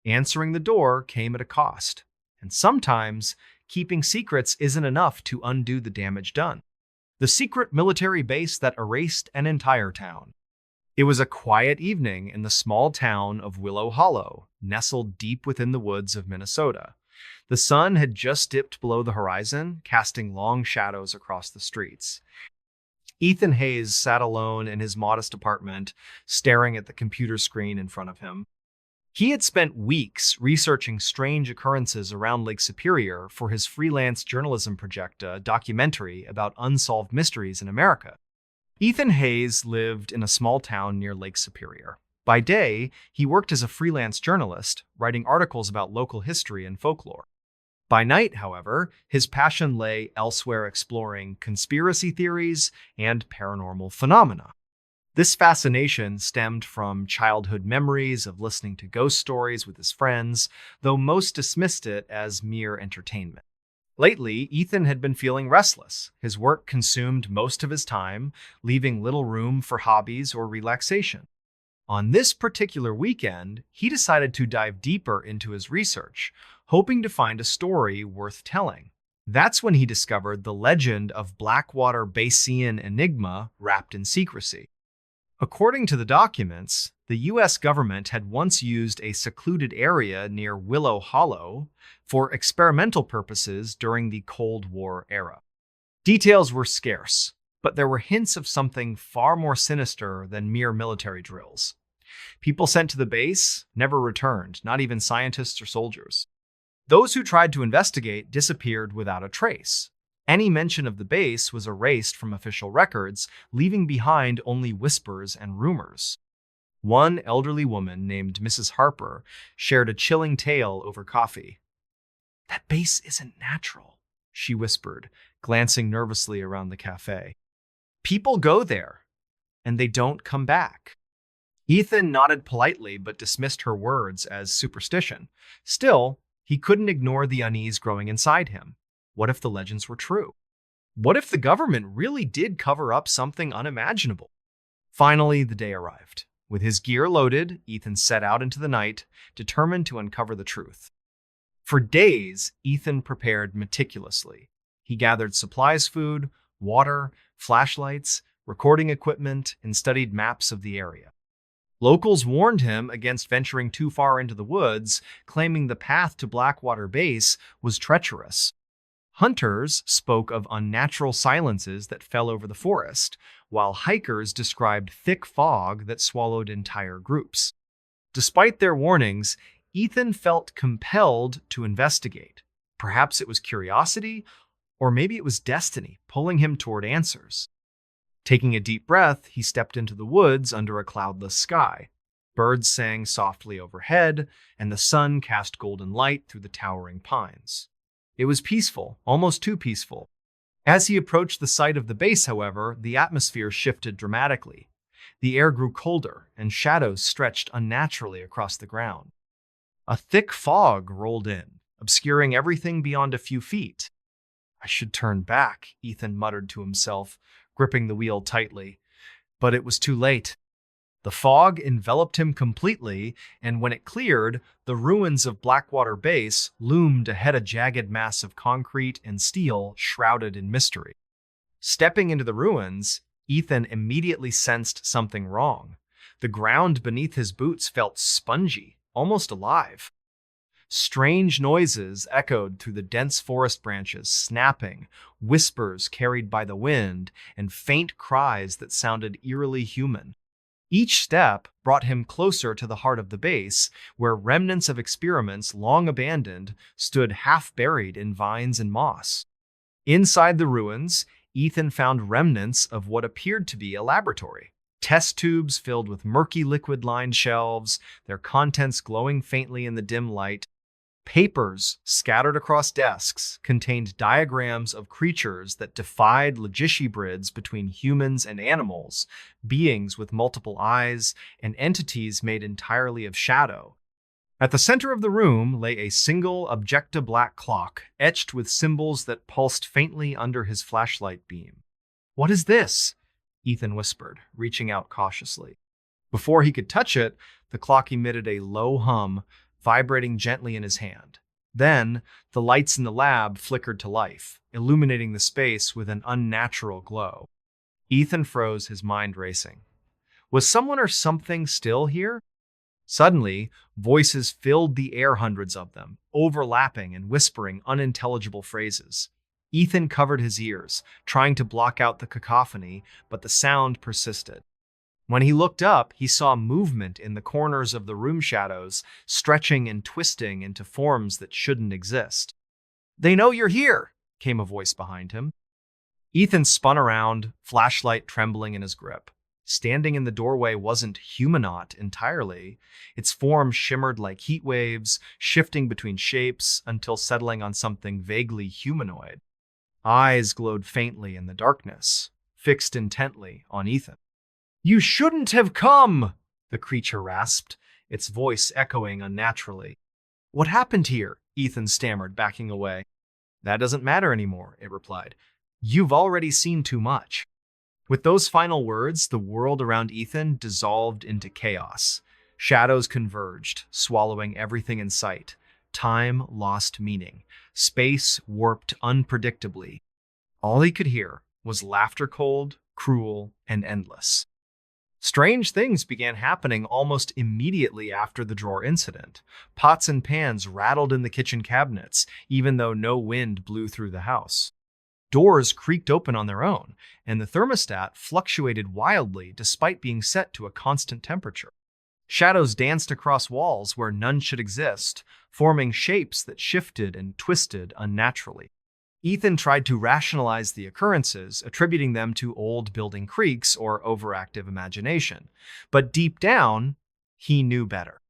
[SPEAKER 1] answering the door came at a cost. And sometimes, keeping secrets isn't enough to undo the damage done. The secret military base that erased an entire town. It was a quiet evening in the small town of Willow Hollow, nestled deep within the woods of Minnesota. The sun had just dipped below the horizon, casting long shadows across the streets. Ethan Hayes sat alone in his modest apartment, staring at the computer screen in front of him. He had spent weeks researching strange occurrences around Lake Superior for his freelance journalism project, a documentary about unsolved mysteries in America. Ethan Hayes lived in a small town near Lake Superior. By day, he worked as a freelance journalist, writing articles about local history and folklore. By night, however, his passion lay elsewhere, exploring conspiracy theories and paranormal phenomena. This fascination stemmed from childhood memories of listening to ghost stories with his friends, though most dismissed it as mere entertainment. Lately, Ethan had been feeling restless. His work consumed most of his time, leaving little room for hobbies or relaxation. On this particular weekend, he decided to dive deeper into his research, hoping to find a story worth telling. That's when he discovered the legend of Blackwater Basin enigma wrapped in secrecy. According to the documents, the U.S. government had once used a secluded area near Willow Hollow for experimental purposes during the Cold War era. Details were scarce, but there were hints of something far more sinister than mere military drills. People sent to the base never returned, not even scientists or soldiers. Those who tried to investigate disappeared without a trace. Any mention of the base was erased from official records, leaving behind only whispers and rumors. One elderly woman named Mrs. Harper shared a chilling tale over coffee. "That base isn't natural," she whispered, glancing nervously around the cafe. "People go there, and they don't come back." Ethan nodded politely but dismissed her words as superstition. Still, he couldn't ignore the unease growing inside him. What if the legends were true? What if the government really did cover up something unimaginable? Finally, the day arrived. With his gear loaded, Ethan set out into the night, determined to uncover the truth. For days, Ethan prepared meticulously. He gathered supplies, food, water, flashlights, recording equipment, and studied maps of the area. Locals warned him against venturing too far into the woods, claiming the path to Blackwater Base was treacherous. Hunters spoke of unnatural silences that fell over the forest, while hikers described thick fog that swallowed entire groups. Despite their warnings, Ethan felt compelled to investigate. Perhaps it was curiosity, or maybe it was destiny pulling him toward answers. Taking a deep breath, he stepped into the woods under a cloudless sky. Birds sang softly overhead, and the sun cast golden light through the towering pines. It was peaceful, almost too peaceful. As he approached the site of the base, however, the atmosphere shifted dramatically. The air grew colder, and shadows stretched unnaturally across the ground. A thick fog rolled in, obscuring everything beyond a few feet. "I should turn back," Ethan muttered to himself, gripping the wheel tightly. But it was too late. The fog enveloped him completely, and when it cleared, the ruins of Blackwater Base loomed ahead, a jagged mass of concrete and steel shrouded in mystery. Stepping into the ruins, Ethan immediately sensed something wrong. The ground beneath his boots felt spongy, almost alive. Strange noises echoed through the dense forest branches, snapping, whispers carried by the wind, and faint cries that sounded eerily human. Each step brought him closer to the heart of the base, where remnants of experiments long abandoned stood half-buried in vines and moss. Inside the ruins, Ethan found remnants of what appeared to be a laboratory. Test tubes filled with murky liquid-lined shelves, their contents glowing faintly in the dim light. Papers scattered across desks contained diagrams of creatures that defied logistibrids between humans and animals, beings with multiple eyes, and entities made entirely of shadow. At the center of the room lay a single objecta-black clock, etched with symbols that pulsed faintly under his flashlight beam. "What is this?" Ethan whispered, reaching out cautiously. Before he could touch it, the clock emitted a low hum, vibrating gently in his hand. Then, the lights in the lab flickered to life, illuminating the space with an unnatural glow. Ethan froze, his mind racing. Was someone or something still here? Suddenly, voices filled the air, hundreds of them, overlapping and whispering unintelligible phrases. Ethan covered his ears, trying to block out the cacophony, but the sound persisted. When he looked up, he saw movement in the corners of the room shadows, stretching and twisting into forms that shouldn't exist. "They know you're here," came a voice behind him. Ethan spun around, flashlight trembling in his grip. Standing in the doorway wasn't humanoid entirely. Its form shimmered like heat waves, shifting between shapes until settling on something vaguely humanoid. Eyes glowed faintly in the darkness, fixed intently on Ethan. "You shouldn't have come," the creature rasped, its voice echoing unnaturally. "What happened here?" Ethan stammered, backing away. "That doesn't matter anymore," it replied. "You've already seen too much." With those final words, the world around Ethan dissolved into chaos. Shadows converged, swallowing everything in sight. Time lost meaning. Space warped unpredictably. All he could hear was laughter, cold, cruel, and endless. Strange things began happening almost immediately after the drawer incident. Pots and pans rattled in the kitchen cabinets, even though no wind blew through the house. Doors creaked open on their own, and the thermostat fluctuated wildly despite being set to a constant temperature. Shadows danced across walls where none should exist, forming shapes that shifted and twisted unnaturally. Ethan tried to rationalize the occurrences, attributing them to old building creaks or overactive imagination. But deep down, he knew better.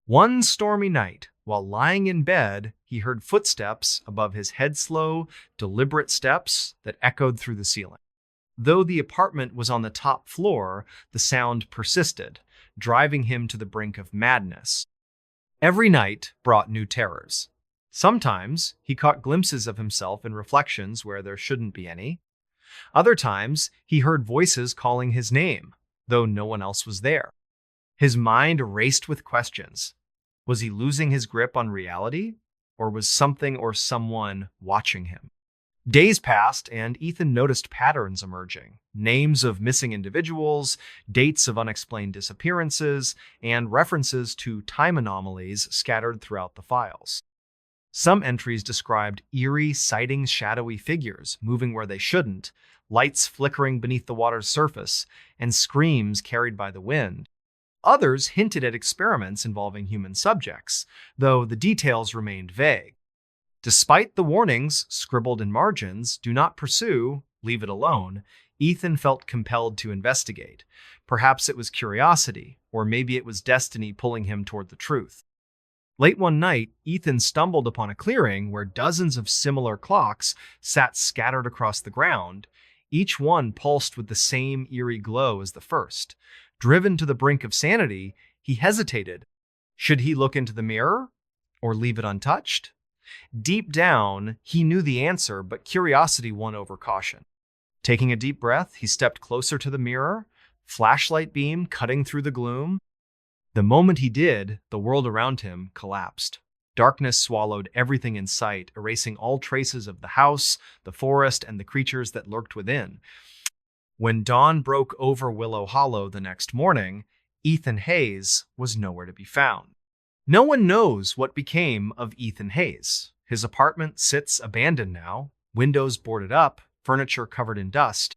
[SPEAKER 1] One stormy night, while lying in bed, he heard footsteps above his head, slow, deliberate steps that echoed through the ceiling. Though the apartment was on the top floor, the sound persisted, driving him to the brink of madness. Every night brought new terrors. Sometimes he caught glimpses of himself in reflections where there shouldn't be any. Other times he heard voices calling his name, though no one else was there. His mind raced with questions. Was he losing his grip on reality? Or was something or someone watching him? Days passed, and Ethan noticed patterns emerging. Names of missing individuals, dates of unexplained disappearances, and references to time anomalies scattered throughout the files. Some entries described eerie, sighting shadowy figures moving where they shouldn't, lights flickering beneath the water's surface, and screams carried by the wind. Others hinted at experiments involving human subjects, though the details remained vague. Despite the warnings scribbled in margins, "Do not pursue, leave it alone," Ethan felt compelled to investigate. Perhaps it was curiosity, or maybe it was destiny pulling him toward the truth. Late one night, Ethan stumbled upon a clearing where dozens of similar clocks sat scattered across the ground. Each one pulsed with the same eerie glow as the first. Driven to the brink of sanity, he hesitated. Should he look into the mirror or leave it untouched? Deep down, he knew the answer, but curiosity won over caution. Taking a deep breath, he stepped closer to the mirror, flashlight beam cutting through the gloom. The moment he did, the world around him collapsed. Darkness swallowed everything in sight, erasing all traces of the house, the forest, and the creatures that lurked within. When dawn broke over Willow Hollow the next morning, Ethan Hayes was nowhere to be found. No one knows what became of Ethan Hayes. His apartment sits abandoned now, windows boarded up, furniture covered in dust.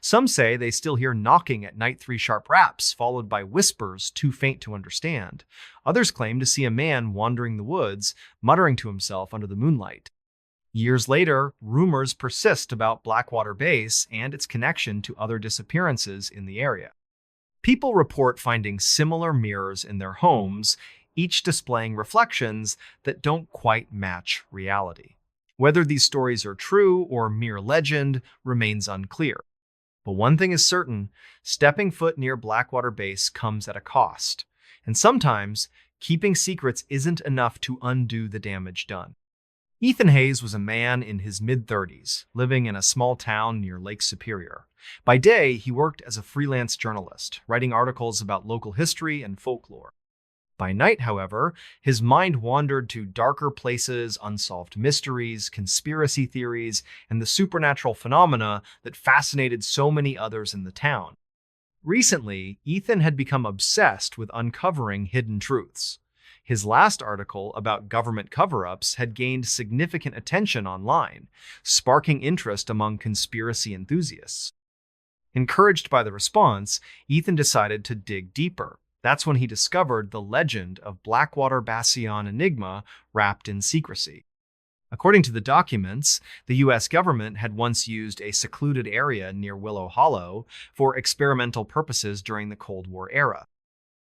[SPEAKER 1] Some say they still hear knocking at night, 3 sharp raps, followed by whispers too faint to understand. Others claim to see a man wandering the woods, muttering to himself under the moonlight. Years later, rumors persist about Blackwater Base and its connection to other disappearances in the area. People report finding similar mirrors in their homes, each displaying reflections that don't quite match reality. Whether these stories are true or mere legend remains unclear. But one thing is certain, stepping foot near Blackwater Base comes at a cost. And sometimes, keeping secrets isn't enough to undo the damage done. Ethan Hayes was a man in his mid-30s, living in a small town near Lake Superior. By day, he worked as a freelance journalist, writing articles about local history and folklore. By night, however, his mind wandered to darker places, unsolved mysteries, conspiracy theories, and the supernatural phenomena that fascinated so many others in the town. Recently, Ethan had become obsessed with uncovering hidden truths. His last article about government cover-ups had gained significant attention online, sparking interest among conspiracy enthusiasts. Encouraged by the response, Ethan decided to dig deeper. That's when he discovered the legend of Blackwater Bastion enigma wrapped in secrecy. According to the documents, the U.S. government had once used a secluded area near Willow Hollow for experimental purposes during the Cold War era.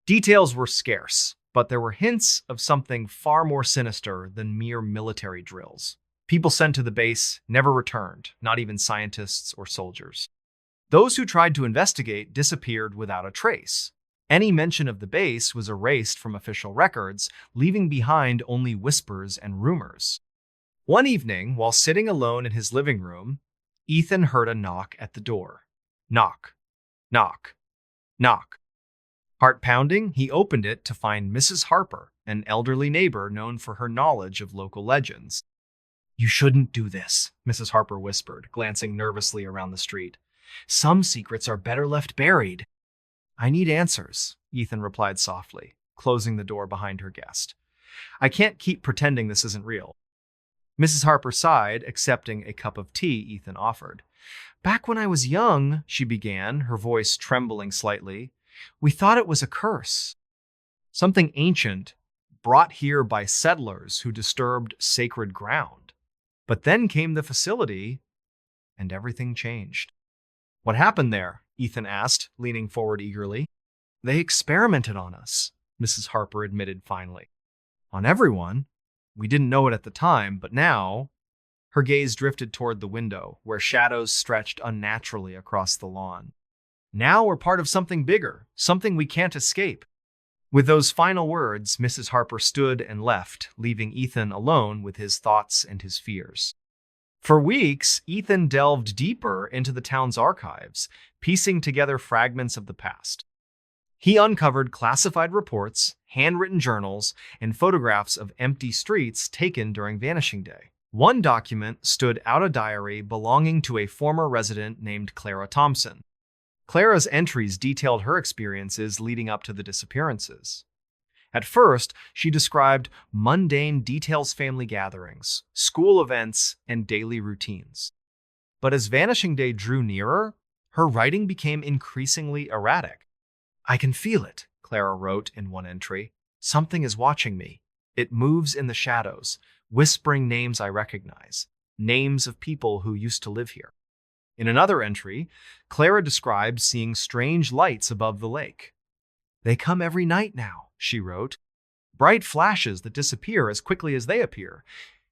[SPEAKER 1] Details were scarce, but there were hints of something far more sinister than mere military drills. People sent to the base never returned, not even scientists or soldiers. Those who tried to investigate disappeared without a trace. Any mention of the base was erased from official records, leaving behind only whispers and rumors. One evening, while sitting alone in his living room, Ethan heard a knock at the door. Knock, knock, knock. Heart pounding, he opened it to find Mrs. Harper, an elderly neighbor known for her knowledge of local legends. "You shouldn't do this," Mrs. Harper whispered, glancing nervously around the street. "Some secrets are better left buried." "I need answers," Ethan replied softly, closing the door behind her guest. "I can't keep pretending this isn't real." Mrs. Harper sighed, accepting a cup of tea Ethan offered. "Back when I was young," she began, her voice trembling slightly, "we thought it was a curse. something ancient brought here by settlers who disturbed sacred ground. But then came the facility, and everything changed. What happened there? Ethan asked, leaning forward eagerly. They experimented on us, Mrs. Harper admitted finally. On everyone? We didn't know it at the time, but now... Her gaze drifted toward the window, where shadows stretched unnaturally across the lawn. Now we're part of something bigger, something we can't escape. With those final words, Mrs. Harper stood and left, leaving Ethan alone with his thoughts and his fears. For weeks, Ethan delved deeper into the town's archives, piecing together fragments of the past. He uncovered classified reports, handwritten journals, and photographs of empty streets taken during Vanishing Day. One document stood out a diary belonging to a former resident named Clara Thompson. Clara's entries detailed her experiences leading up to the disappearances. At first, she described mundane details, family gatherings, school events, and daily routines. But as Vanishing Day drew nearer, her writing became increasingly erratic. I can feel it, Clara wrote in one entry. Something is watching me. It moves in the shadows, whispering names I recognize, names of people who used to live here. In another entry, Clara described seeing strange lights above the lake. They come every night now, she wrote. Bright flashes that disappear as quickly as they appear.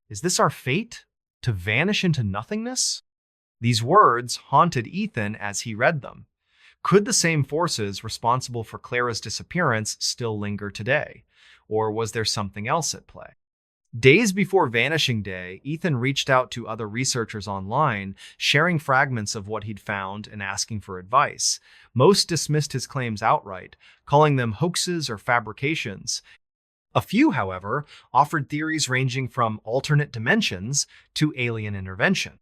[SPEAKER 1] Is this our fate? To vanish into nothingness? These words haunted Ethan as he read them. Could the same forces responsible for Clara's disappearance still linger today? Or was there something else at play? Days before Vanishing Day, Ethan reached out to other researchers online, sharing fragments of what he'd found and asking for advice. Most dismissed his claims outright, calling them hoaxes or fabrications. A few, however, offered theories ranging from alternate dimensions to alien intervention.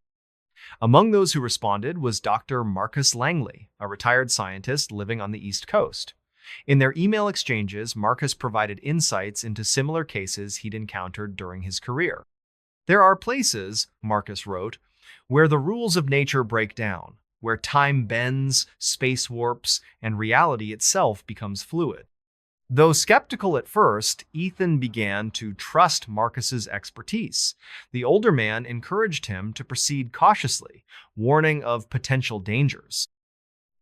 [SPEAKER 1] Among those who responded was Dr. Marcus Langley, a retired scientist living on the East Coast. In their email exchanges, Marcus provided insights into similar cases he'd encountered during his career. There are places, Marcus wrote, where the rules of nature break down, where time bends, space warps, and reality itself becomes fluid. Though skeptical at first, Ethan began to trust Marcus's expertise. The older man encouraged him to proceed cautiously, warning of potential dangers.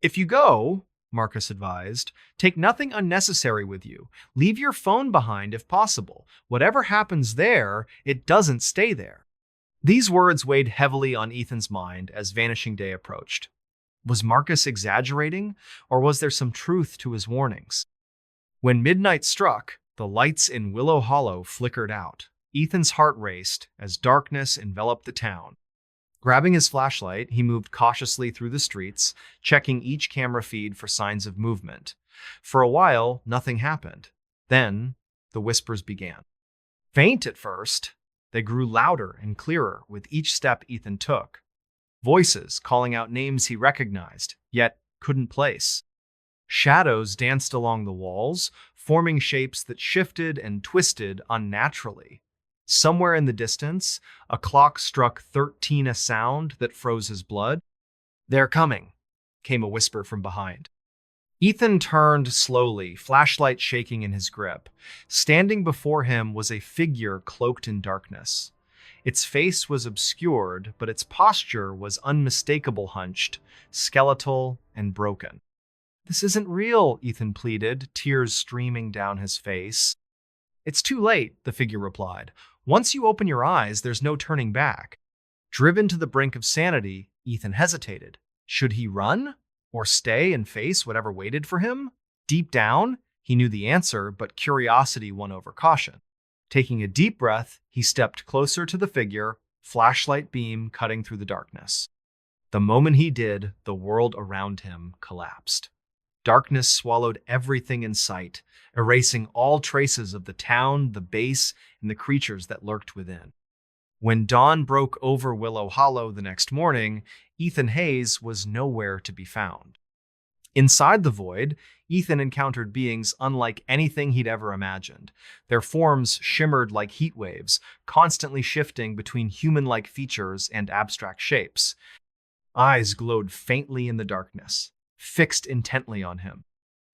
[SPEAKER 1] If you go, Marcus advised, take nothing unnecessary with you. Leave your phone behind if possible. Whatever happens there, it doesn't stay there. These words weighed heavily on Ethan's mind as Vanishing Day approached. Was Marcus exaggerating, or was there some truth to his warnings? When midnight struck, the lights in Willow Hollow flickered out. Ethan's heart raced as darkness enveloped the town. Grabbing his flashlight, he moved cautiously through the streets, checking each camera feed for signs of movement. For a while, nothing happened. Then, the whispers began. Faint at first, they grew louder and clearer with each step Ethan took. Voices calling out names he recognized, yet couldn't place. Shadows danced along the walls, forming shapes that shifted and twisted unnaturally. Somewhere in the distance, a clock struck 13, a sound that froze his blood. They're coming, came a whisper from behind. Ethan turned slowly, flashlight shaking in his grip. Standing before him was a figure cloaked in darkness. Its face was obscured, but its posture was unmistakable, hunched, skeletal, and broken. This isn't real, Ethan pleaded, tears streaming down his face. It's too late, the figure replied. Once you open your eyes, there's no turning back. Driven to the brink of sanity, Ethan hesitated. Should he run? Or stay and face whatever waited for him? Deep down, he knew the answer, but curiosity won over caution. Taking a deep breath, he stepped closer to the figure, flashlight beam cutting through the darkness. The moment he did, the world around him collapsed. Darkness swallowed everything in sight, erasing all traces of the town, the base, and the creatures that lurked within. When dawn broke over Willow Hollow the next morning, Ethan Hayes was nowhere to be found. Inside the void, Ethan encountered beings unlike anything he'd ever imagined. Their forms shimmered like heat waves, constantly shifting between human-like features and abstract shapes. Eyes glowed faintly in the darkness, fixed intently on him.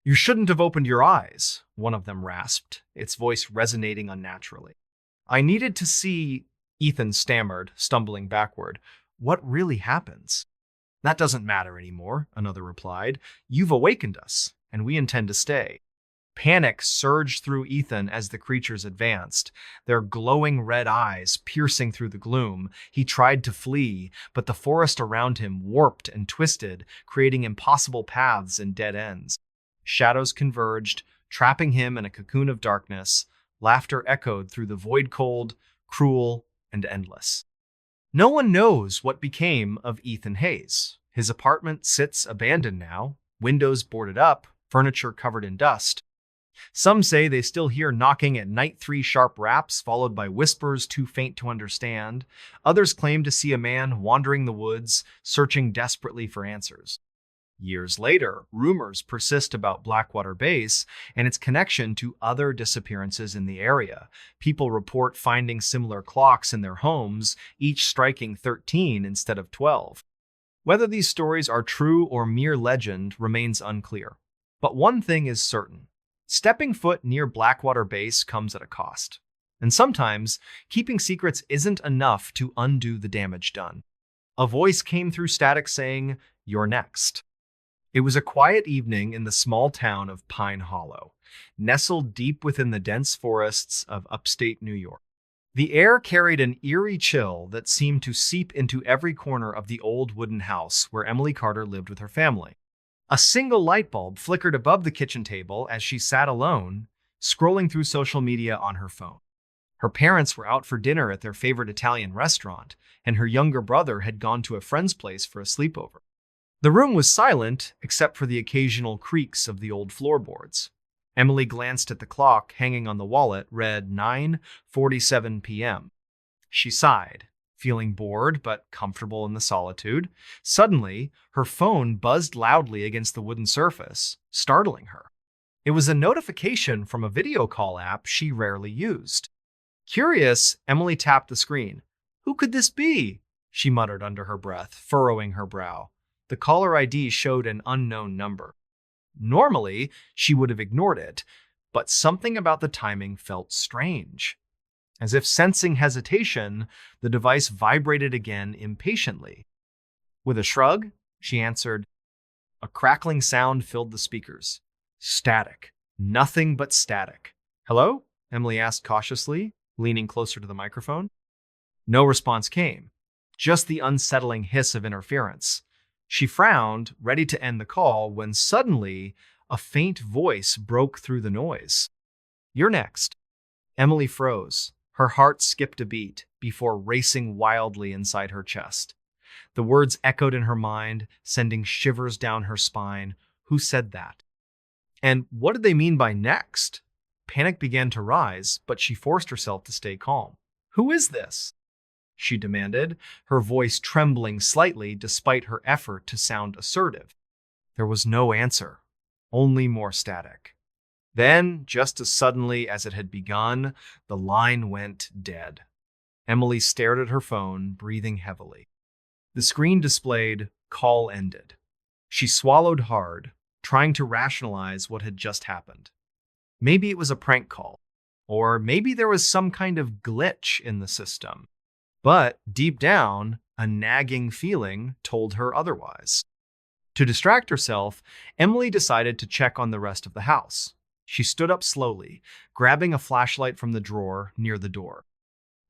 [SPEAKER 1] You shouldn't have opened your eyes, one of them rasped, its voice resonating unnaturally. I needed to see, Ethan stammered, stumbling backward. What really happens? That doesn't matter anymore, another replied. You've awakened us, and we intend to stay. Panic surged through Ethan as the creatures advanced, their glowing red eyes piercing through the gloom. He tried to flee, but the forest around him warped and twisted, creating impossible paths and dead ends. Shadows converged, trapping him in a cocoon of darkness. Laughter echoed through the void cold, cruel, and endless. No one knows what became of Ethan Hayes. His apartment sits abandoned now, windows boarded up, furniture covered in dust. Some say they still hear knocking at night, 3 sharp raps, followed by whispers too faint to understand. Others claim to see a man wandering the woods, searching desperately for answers. Years later, rumors persist about Blackwater Base and its connection to other disappearances in the area. People report finding similar clocks in their homes, each striking 13 instead of 12. Whether these stories are true or mere legend remains unclear. But one thing is certain. Stepping foot near Blackwater Base comes at a cost. And sometimes, keeping secrets isn't enough to undo the damage done. A voice came through static saying, "You're next." It was a quiet evening in the small town of Pine Hollow, nestled deep within the dense forests of upstate New York. The air carried an eerie chill that seemed to seep into every corner of the old wooden house where Emily Carter lived with her family. A single light bulb flickered above the kitchen table as she sat alone, scrolling through social media on her phone. Her parents were out for dinner at their favorite Italian restaurant, and her younger brother had gone to a friend's place for a sleepover. The room was silent, except for the occasional creaks of the old floorboards. Emily glanced at the clock hanging on the wall. It read 9:47 p.m. She sighed, feeling bored but comfortable in the solitude. Suddenly, her phone buzzed loudly against the wooden surface, startling her. It was a notification from a video call app she rarely used. Curious, Emily tapped the screen. "Who could this be?" she muttered under her breath, furrowing her brow. The caller ID showed an unknown number. Normally, she would have ignored it, but something about the timing felt strange. As if sensing hesitation, the device vibrated again impatiently. With a shrug, she answered. A crackling sound filled the speakers. Static. Nothing but static. "Hello?" Emily asked cautiously, leaning closer to the microphone. No response came, just the unsettling hiss of interference. She frowned, ready to end the call, when suddenly a faint voice broke through the noise. "You're next." Emily froze. Her heart skipped a beat before racing wildly inside her chest. The words echoed in her mind, sending shivers down her spine. Who said that? And what did they mean by next? Panic began to rise, but she forced herself to stay calm. "Who is this?" she demanded, her voice trembling slightly despite her effort to sound assertive. There was no answer, only more static. Then, just as suddenly as it had begun, the line went dead. Emily stared at her phone, breathing heavily. The screen displayed, "Call ended." She swallowed hard, trying to rationalize what had just happened. Maybe it was a prank call, or maybe there was some kind of glitch in the system. But deep down, a nagging feeling told her otherwise. To distract herself, Emily decided to check on the rest of the house. She stood up slowly, grabbing a flashlight from the drawer near the door.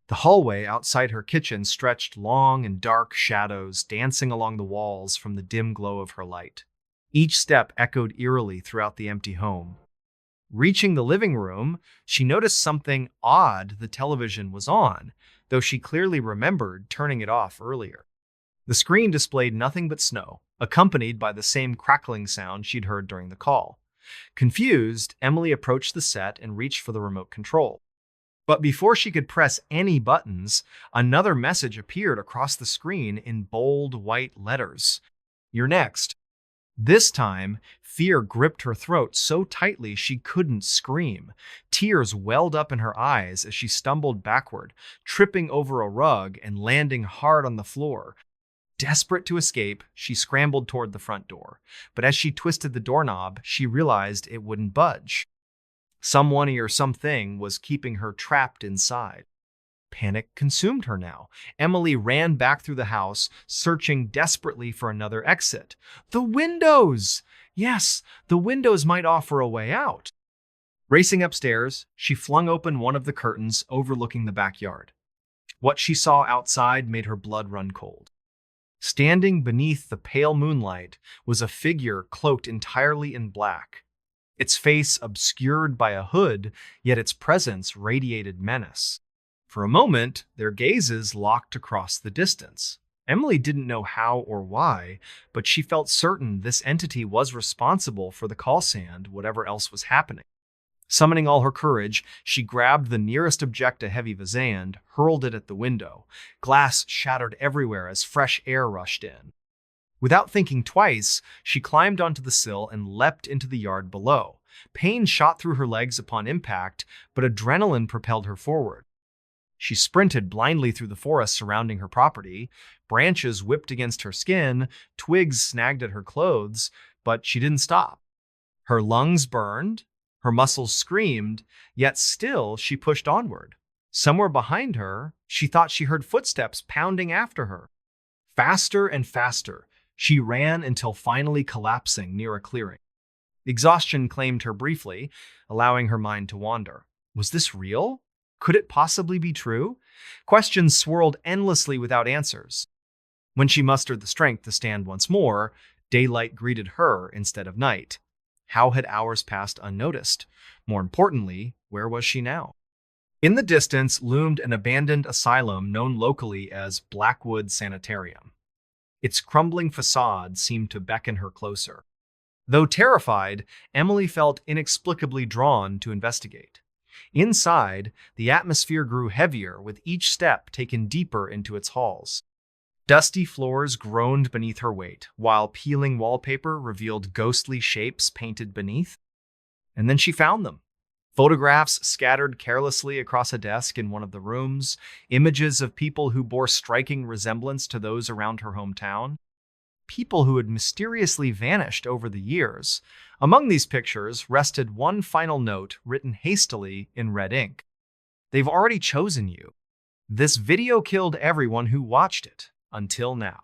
[SPEAKER 1] The hallway outside her kitchen stretched long and dark shadows dancing along the walls from the dim glow of her light. Each step echoed eerily throughout the empty home. Reaching the living room, she noticed something odd. The television was on, though she clearly remembered turning it off earlier. The screen displayed nothing but snow, accompanied by the same crackling sound she'd heard during the call. Confused, Emily approached the set and reached for the remote control. But before she could press any buttons, another message appeared across the screen in bold white letters. "You're next." This time, fear gripped her throat so tightly she couldn't scream. Tears welled up in her eyes as she stumbled backward, tripping over a rug and landing hard on the floor. Desperate to escape, she scrambled toward the front door, but as she twisted the doorknob, she realized it wouldn't budge. Someone or something was keeping her trapped inside. Panic consumed her now. Emily ran back through the house, searching desperately for another exit. The windows! Yes, the windows might offer a way out. Racing upstairs, she flung open one of the curtains overlooking the backyard. What she saw outside made her blood run cold. Standing beneath the pale moonlight was a figure cloaked entirely in black. Its face obscured by a hood, yet its presence radiated menace. For a moment, their gazes locked across the distance. Emily didn't know how or why, but she felt certain this entity was responsible for the call sand, whatever else was happening. Summoning all her courage, she grabbed the nearest object, a heavy vase, and hurled it at the window. Glass shattered everywhere as fresh air rushed in. Without thinking twice, she climbed onto the sill and leapt into the yard below. Pain shot through her legs upon impact, but adrenaline propelled her forward. She sprinted blindly through the forest surrounding her property. Branches whipped against her skin, twigs snagged at her clothes, but she didn't stop. Her lungs burned, her muscles screamed, yet still she pushed onward. Somewhere behind her, she thought she heard footsteps pounding after her. Faster and faster, she ran until finally collapsing near a clearing. Exhaustion claimed her briefly, allowing her mind to wander. Was this real? Could it possibly be true? Questions swirled endlessly without answers. When she mustered the strength to stand once more, daylight greeted her instead of night. How had hours passed unnoticed? More importantly, where was she now? In the distance loomed an abandoned asylum known locally as Blackwood Sanitarium. Its crumbling facade seemed to beckon her closer. Though terrified, Emily felt inexplicably drawn to investigate. Inside, the atmosphere grew heavier with each step taken deeper into its halls. Dusty floors groaned beneath her weight, while peeling wallpaper revealed ghostly shapes painted beneath. And then she found them. Photographs scattered carelessly across a desk in one of the rooms, images of people who bore striking resemblance to those around her hometown. People who had mysteriously vanished over the years. Among these pictures rested one final note written hastily in red ink. They've already chosen you. This video killed everyone who watched it, until now.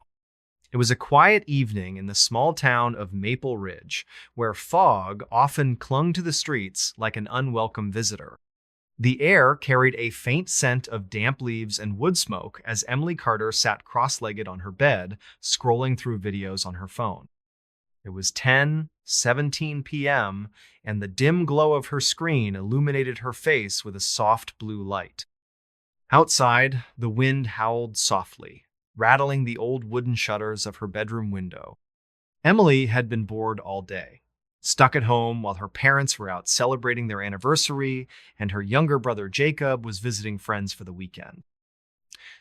[SPEAKER 1] It was a quiet evening in the small town of Maple Ridge, where fog often clung to the streets like an unwelcome visitor. The air carried a faint scent of damp leaves and wood smoke as Emily Carter sat cross-legged on her bed, scrolling through videos on her phone. It was 10:17 p.m., and the dim glow of her screen illuminated her face with a soft blue light. Outside, the wind howled softly, rattling the old wooden shutters of her bedroom window. Emily had been bored all day, stuck at home while her parents were out celebrating their anniversary and her younger brother Jacob was visiting friends for the weekend.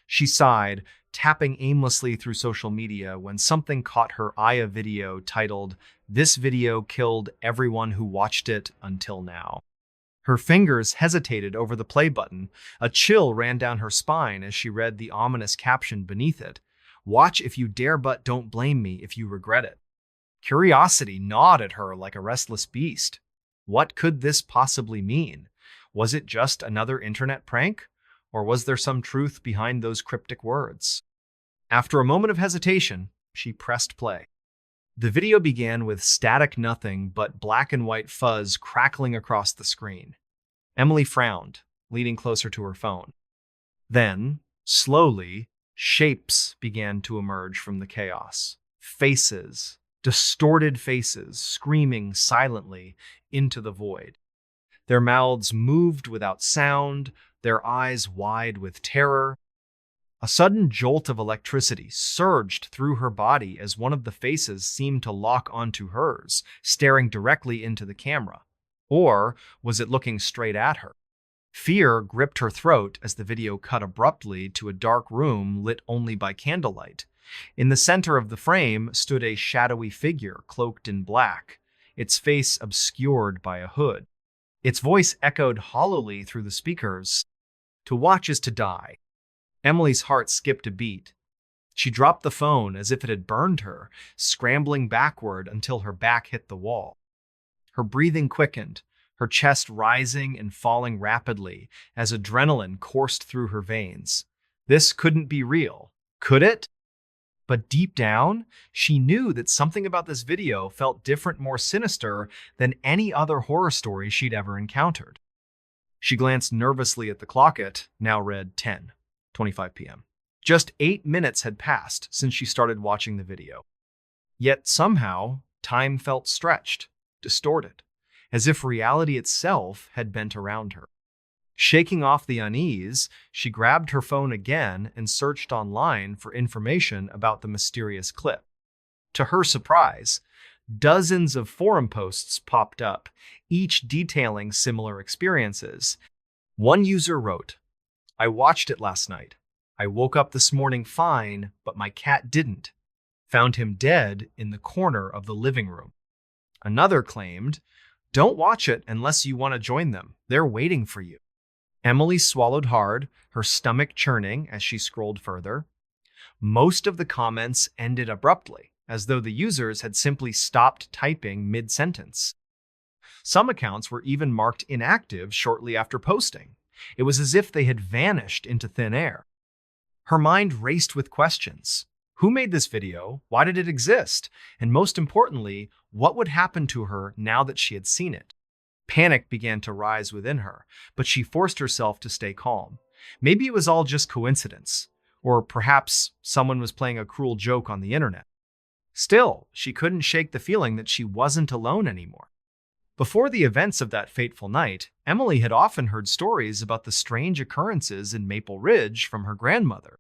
[SPEAKER 1] She sighed, tapping aimlessly through social media when something caught her eye, a video titled, "This video killed everyone who watched it until now." Her fingers hesitated over the play button. A chill ran down her spine as she read the ominous caption beneath it. "Watch if you dare, but don't blame me if you regret it." Curiosity gnawed at her like a restless beast. What could this possibly mean? Was it just another internet prank? Or was there some truth behind those cryptic words? After a moment of hesitation, she pressed play. The video began with static nothing but black and white fuzz crackling across the screen. Emily frowned, leaning closer to her phone. Then, slowly, shapes began to emerge from the chaos. Faces, distorted faces, screaming silently into the void. Their mouths moved without sound, their eyes wide with terror. A sudden jolt of electricity surged through her body as one of the faces seemed to lock onto hers, staring directly into the camera. Or was it looking straight at her? Fear gripped her throat as the video cut abruptly to a dark room lit only by candlelight. In the center of the frame stood a shadowy figure cloaked in black, its face obscured by a hood. Its voice echoed hollowly through the speakers. "To watch is to die." Emily's heart skipped a beat. She dropped the phone as if it had burned her, scrambling backward until her back hit the wall. Her breathing quickened, her chest rising and falling rapidly as adrenaline coursed through her veins. This couldn't be real, could it? But deep down, she knew that something about this video felt different, more sinister than any other horror story she'd ever encountered. She glanced nervously at the clock. It now read 10:25 p.m. Just 8 minutes had passed since she started watching the video. Yet somehow, time felt stretched, distorted, as if reality itself had bent around her. Shaking off the unease, she grabbed her phone again and searched online for information about the mysterious clip. To her surprise, dozens of forum posts popped up, each detailing similar experiences. One user wrote, "I watched it last night. I woke up this morning fine, but my cat didn't. Found him dead in the corner of the living room." Another claimed, "Don't watch it unless you want to join them. They're waiting for you." Emily swallowed hard, her stomach churning as she scrolled further. Most of the comments ended abruptly, as though the users had simply stopped typing mid-sentence. Some accounts were even marked inactive shortly after posting. It was as if they had vanished into thin air. Her mind raced with questions. Who made this video? Why did it exist? And most importantly, what would happen to her now that she had seen it? Panic began to rise within her, but she forced herself to stay calm. Maybe it was all just coincidence, or perhaps someone was playing a cruel joke on the internet. Still, she couldn't shake the feeling that she wasn't alone anymore. Before the events of that fateful night, Emily had often heard stories about the strange occurrences in Maple Ridge from her grandmother.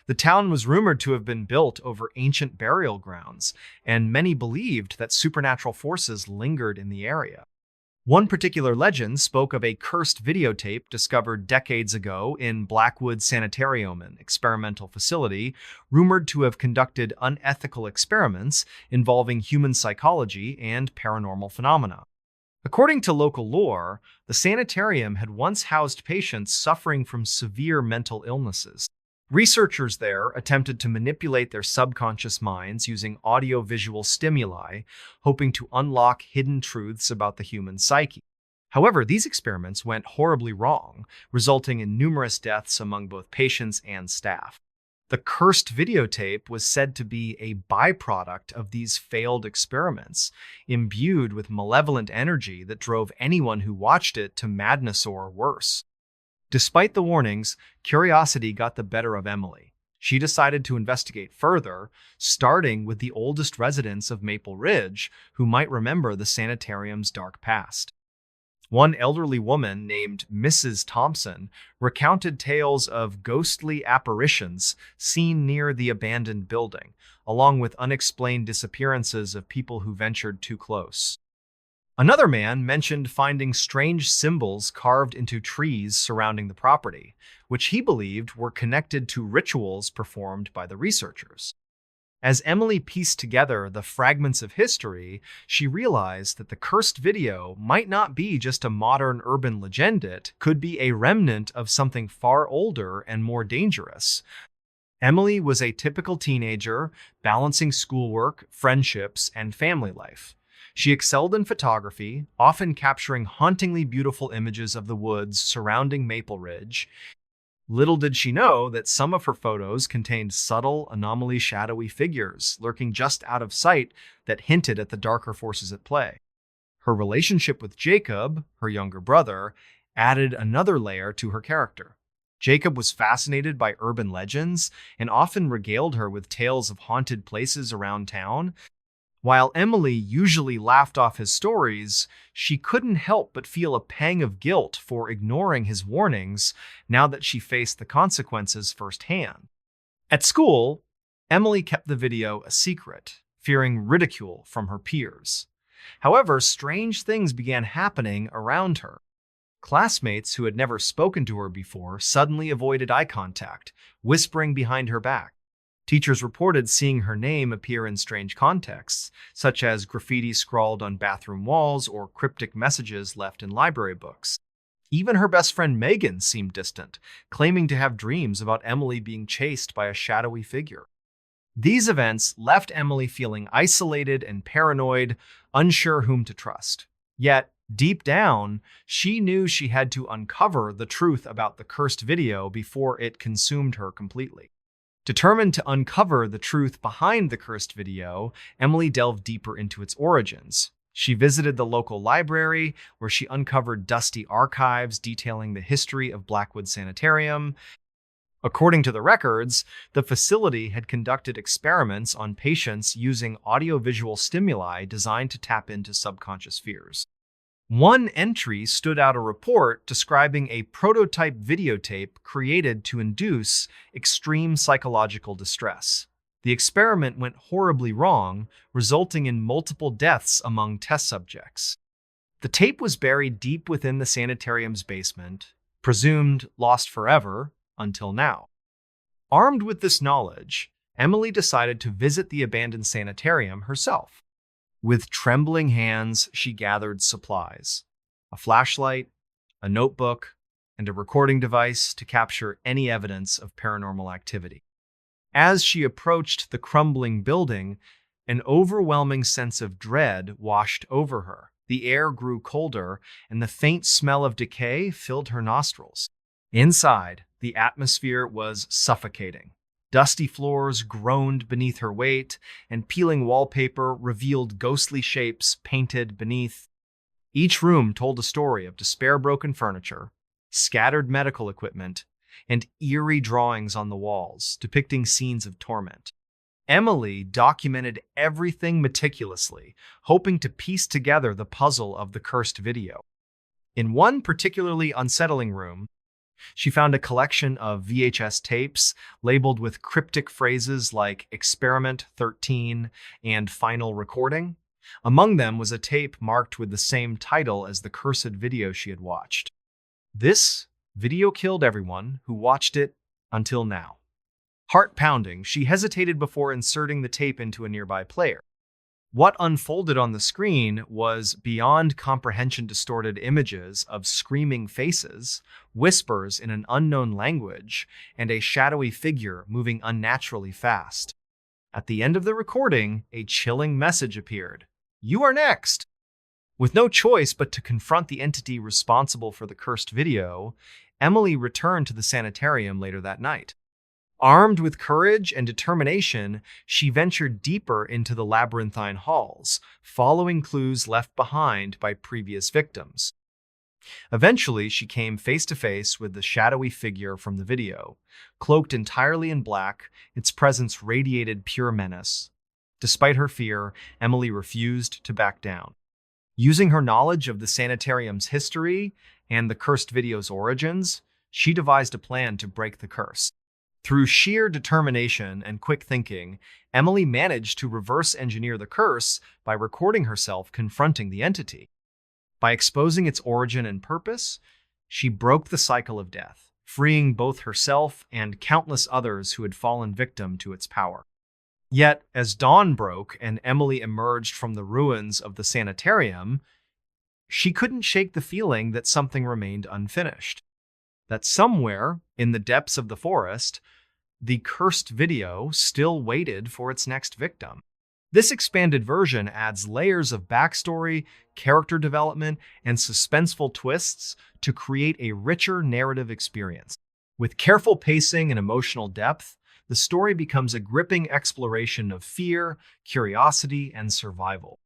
[SPEAKER 1] The town was rumored to have been built over ancient burial grounds, and many believed that supernatural forces lingered in the area. One particular legend spoke of a cursed videotape discovered decades ago in Blackwood Sanitarium, an experimental facility rumored to have conducted unethical experiments involving human psychology and paranormal phenomena. According to local lore, the sanitarium had once housed patients suffering from severe mental illnesses. Researchers there attempted to manipulate their subconscious minds using audio-visual stimuli, hoping to unlock hidden truths about the human psyche. However, these experiments went horribly wrong, resulting in numerous deaths among both patients and staff. The cursed videotape was said to be a byproduct of these failed experiments, imbued with malevolent energy that drove anyone who watched it to madness or worse. Despite the warnings, curiosity got the better of Emily. She decided to investigate further, starting with the oldest residents of Maple Ridge, who might remember the sanitarium's dark past. One elderly woman named Mrs. Thompson recounted tales of ghostly apparitions seen near the abandoned building, along with unexplained disappearances of people who ventured too close. Another man mentioned finding strange symbols carved into trees surrounding the property, which he believed were connected to rituals performed by the researchers. As Emily pieced together the fragments of history, she realized that the cursed video might not be just a modern urban legend. It could be a remnant of something far older and more dangerous. Emily was a typical teenager, balancing schoolwork, friendships, and family life. She excelled in photography, often capturing hauntingly beautiful images of the woods surrounding Maple Ridge. Little did she know that some of her photos contained subtle, anomaly shadowy figures lurking just out of sight that hinted at the darker forces at play. Her relationship with Jacob, her younger brother, added another layer to her character. Jacob was fascinated by urban legends and often regaled her with tales of haunted places around town. While Emily usually laughed off his stories, she couldn't help but feel a pang of guilt for ignoring his warnings now that she faced the consequences firsthand. At school, Emily kept the video a secret, fearing ridicule from her peers. However, strange things began happening around her. Classmates who had never spoken to her before suddenly avoided eye contact, whispering behind her back. Teachers reported seeing her name appear in strange contexts, such as graffiti scrawled on bathroom walls or cryptic messages left in library books. Even her best friend Megan seemed distant, claiming to have dreams about Emily being chased by a shadowy figure. These events left Emily feeling isolated and paranoid, unsure whom to trust. Yet, deep down, she knew she had to uncover the truth about the cursed video before it consumed her completely. Determined to uncover the truth behind the cursed video, Emily delved deeper into its origins. She visited the local library, where she uncovered dusty archives detailing the history of Blackwood Sanitarium. According to the records, the facility had conducted experiments on patients using audiovisual stimuli designed to tap into subconscious fears. One entry stood out a report describing a prototype videotape created to induce extreme psychological distress. The experiment went horribly wrong, resulting in multiple deaths among test subjects. The tape was buried deep within the sanitarium's basement, presumed lost forever until now. Armed with this knowledge, Emily decided to visit the abandoned sanitarium herself. With trembling hands, she gathered supplies: a flashlight, a notebook, and a recording device to capture any evidence of paranormal activity. As she approached the crumbling building, an overwhelming sense of dread washed over her. The air grew colder, and the faint smell of decay filled her nostrils. Inside, the atmosphere was suffocating. Dusty floors groaned beneath her weight, and peeling wallpaper revealed ghostly shapes painted beneath. Each room told a story of despair-broken furniture, scattered medical equipment, and eerie drawings on the walls depicting scenes of torment. Emily documented everything meticulously, hoping to piece together the puzzle of the cursed video. In one particularly unsettling room, she found a collection of VHS tapes labeled with cryptic phrases like Experiment 13 and Final Recording. Among them was a tape marked with the same title as the cursed video she had watched. This video killed everyone who watched it until now. Heart pounding, she hesitated before inserting the tape into a nearby player. What unfolded on the screen was beyond comprehension distorted images of screaming faces, whispers in an unknown language, and a shadowy figure moving unnaturally fast. At the end of the recording, a chilling message appeared: "You are next!" With no choice but to confront the entity responsible for the cursed video, Emily returned to the sanitarium later that night. Armed with courage and determination, she ventured deeper into the labyrinthine halls, following clues left behind by previous victims. Eventually, she came face to face with the shadowy figure from the video. Cloaked entirely in black, its presence radiated pure menace. Despite her fear, Emily refused to back down. Using her knowledge of the sanitarium's history and the cursed video's origins, she devised a plan to break the curse. Through sheer determination and quick thinking, Emily managed to reverse engineer the curse by recording herself confronting the entity. By exposing its origin and purpose, she broke the cycle of death, freeing both herself and countless others who had fallen victim to its power. Yet, as dawn broke and Emily emerged from the ruins of the sanitarium, she couldn't shake the feeling that something remained unfinished. That somewhere, in the depths of the forest, the cursed video still waited for its next victim. This expanded version adds layers of backstory, character development, and suspenseful twists to create a richer narrative experience. With careful pacing and emotional depth, the story becomes a gripping exploration of fear, curiosity, and survival.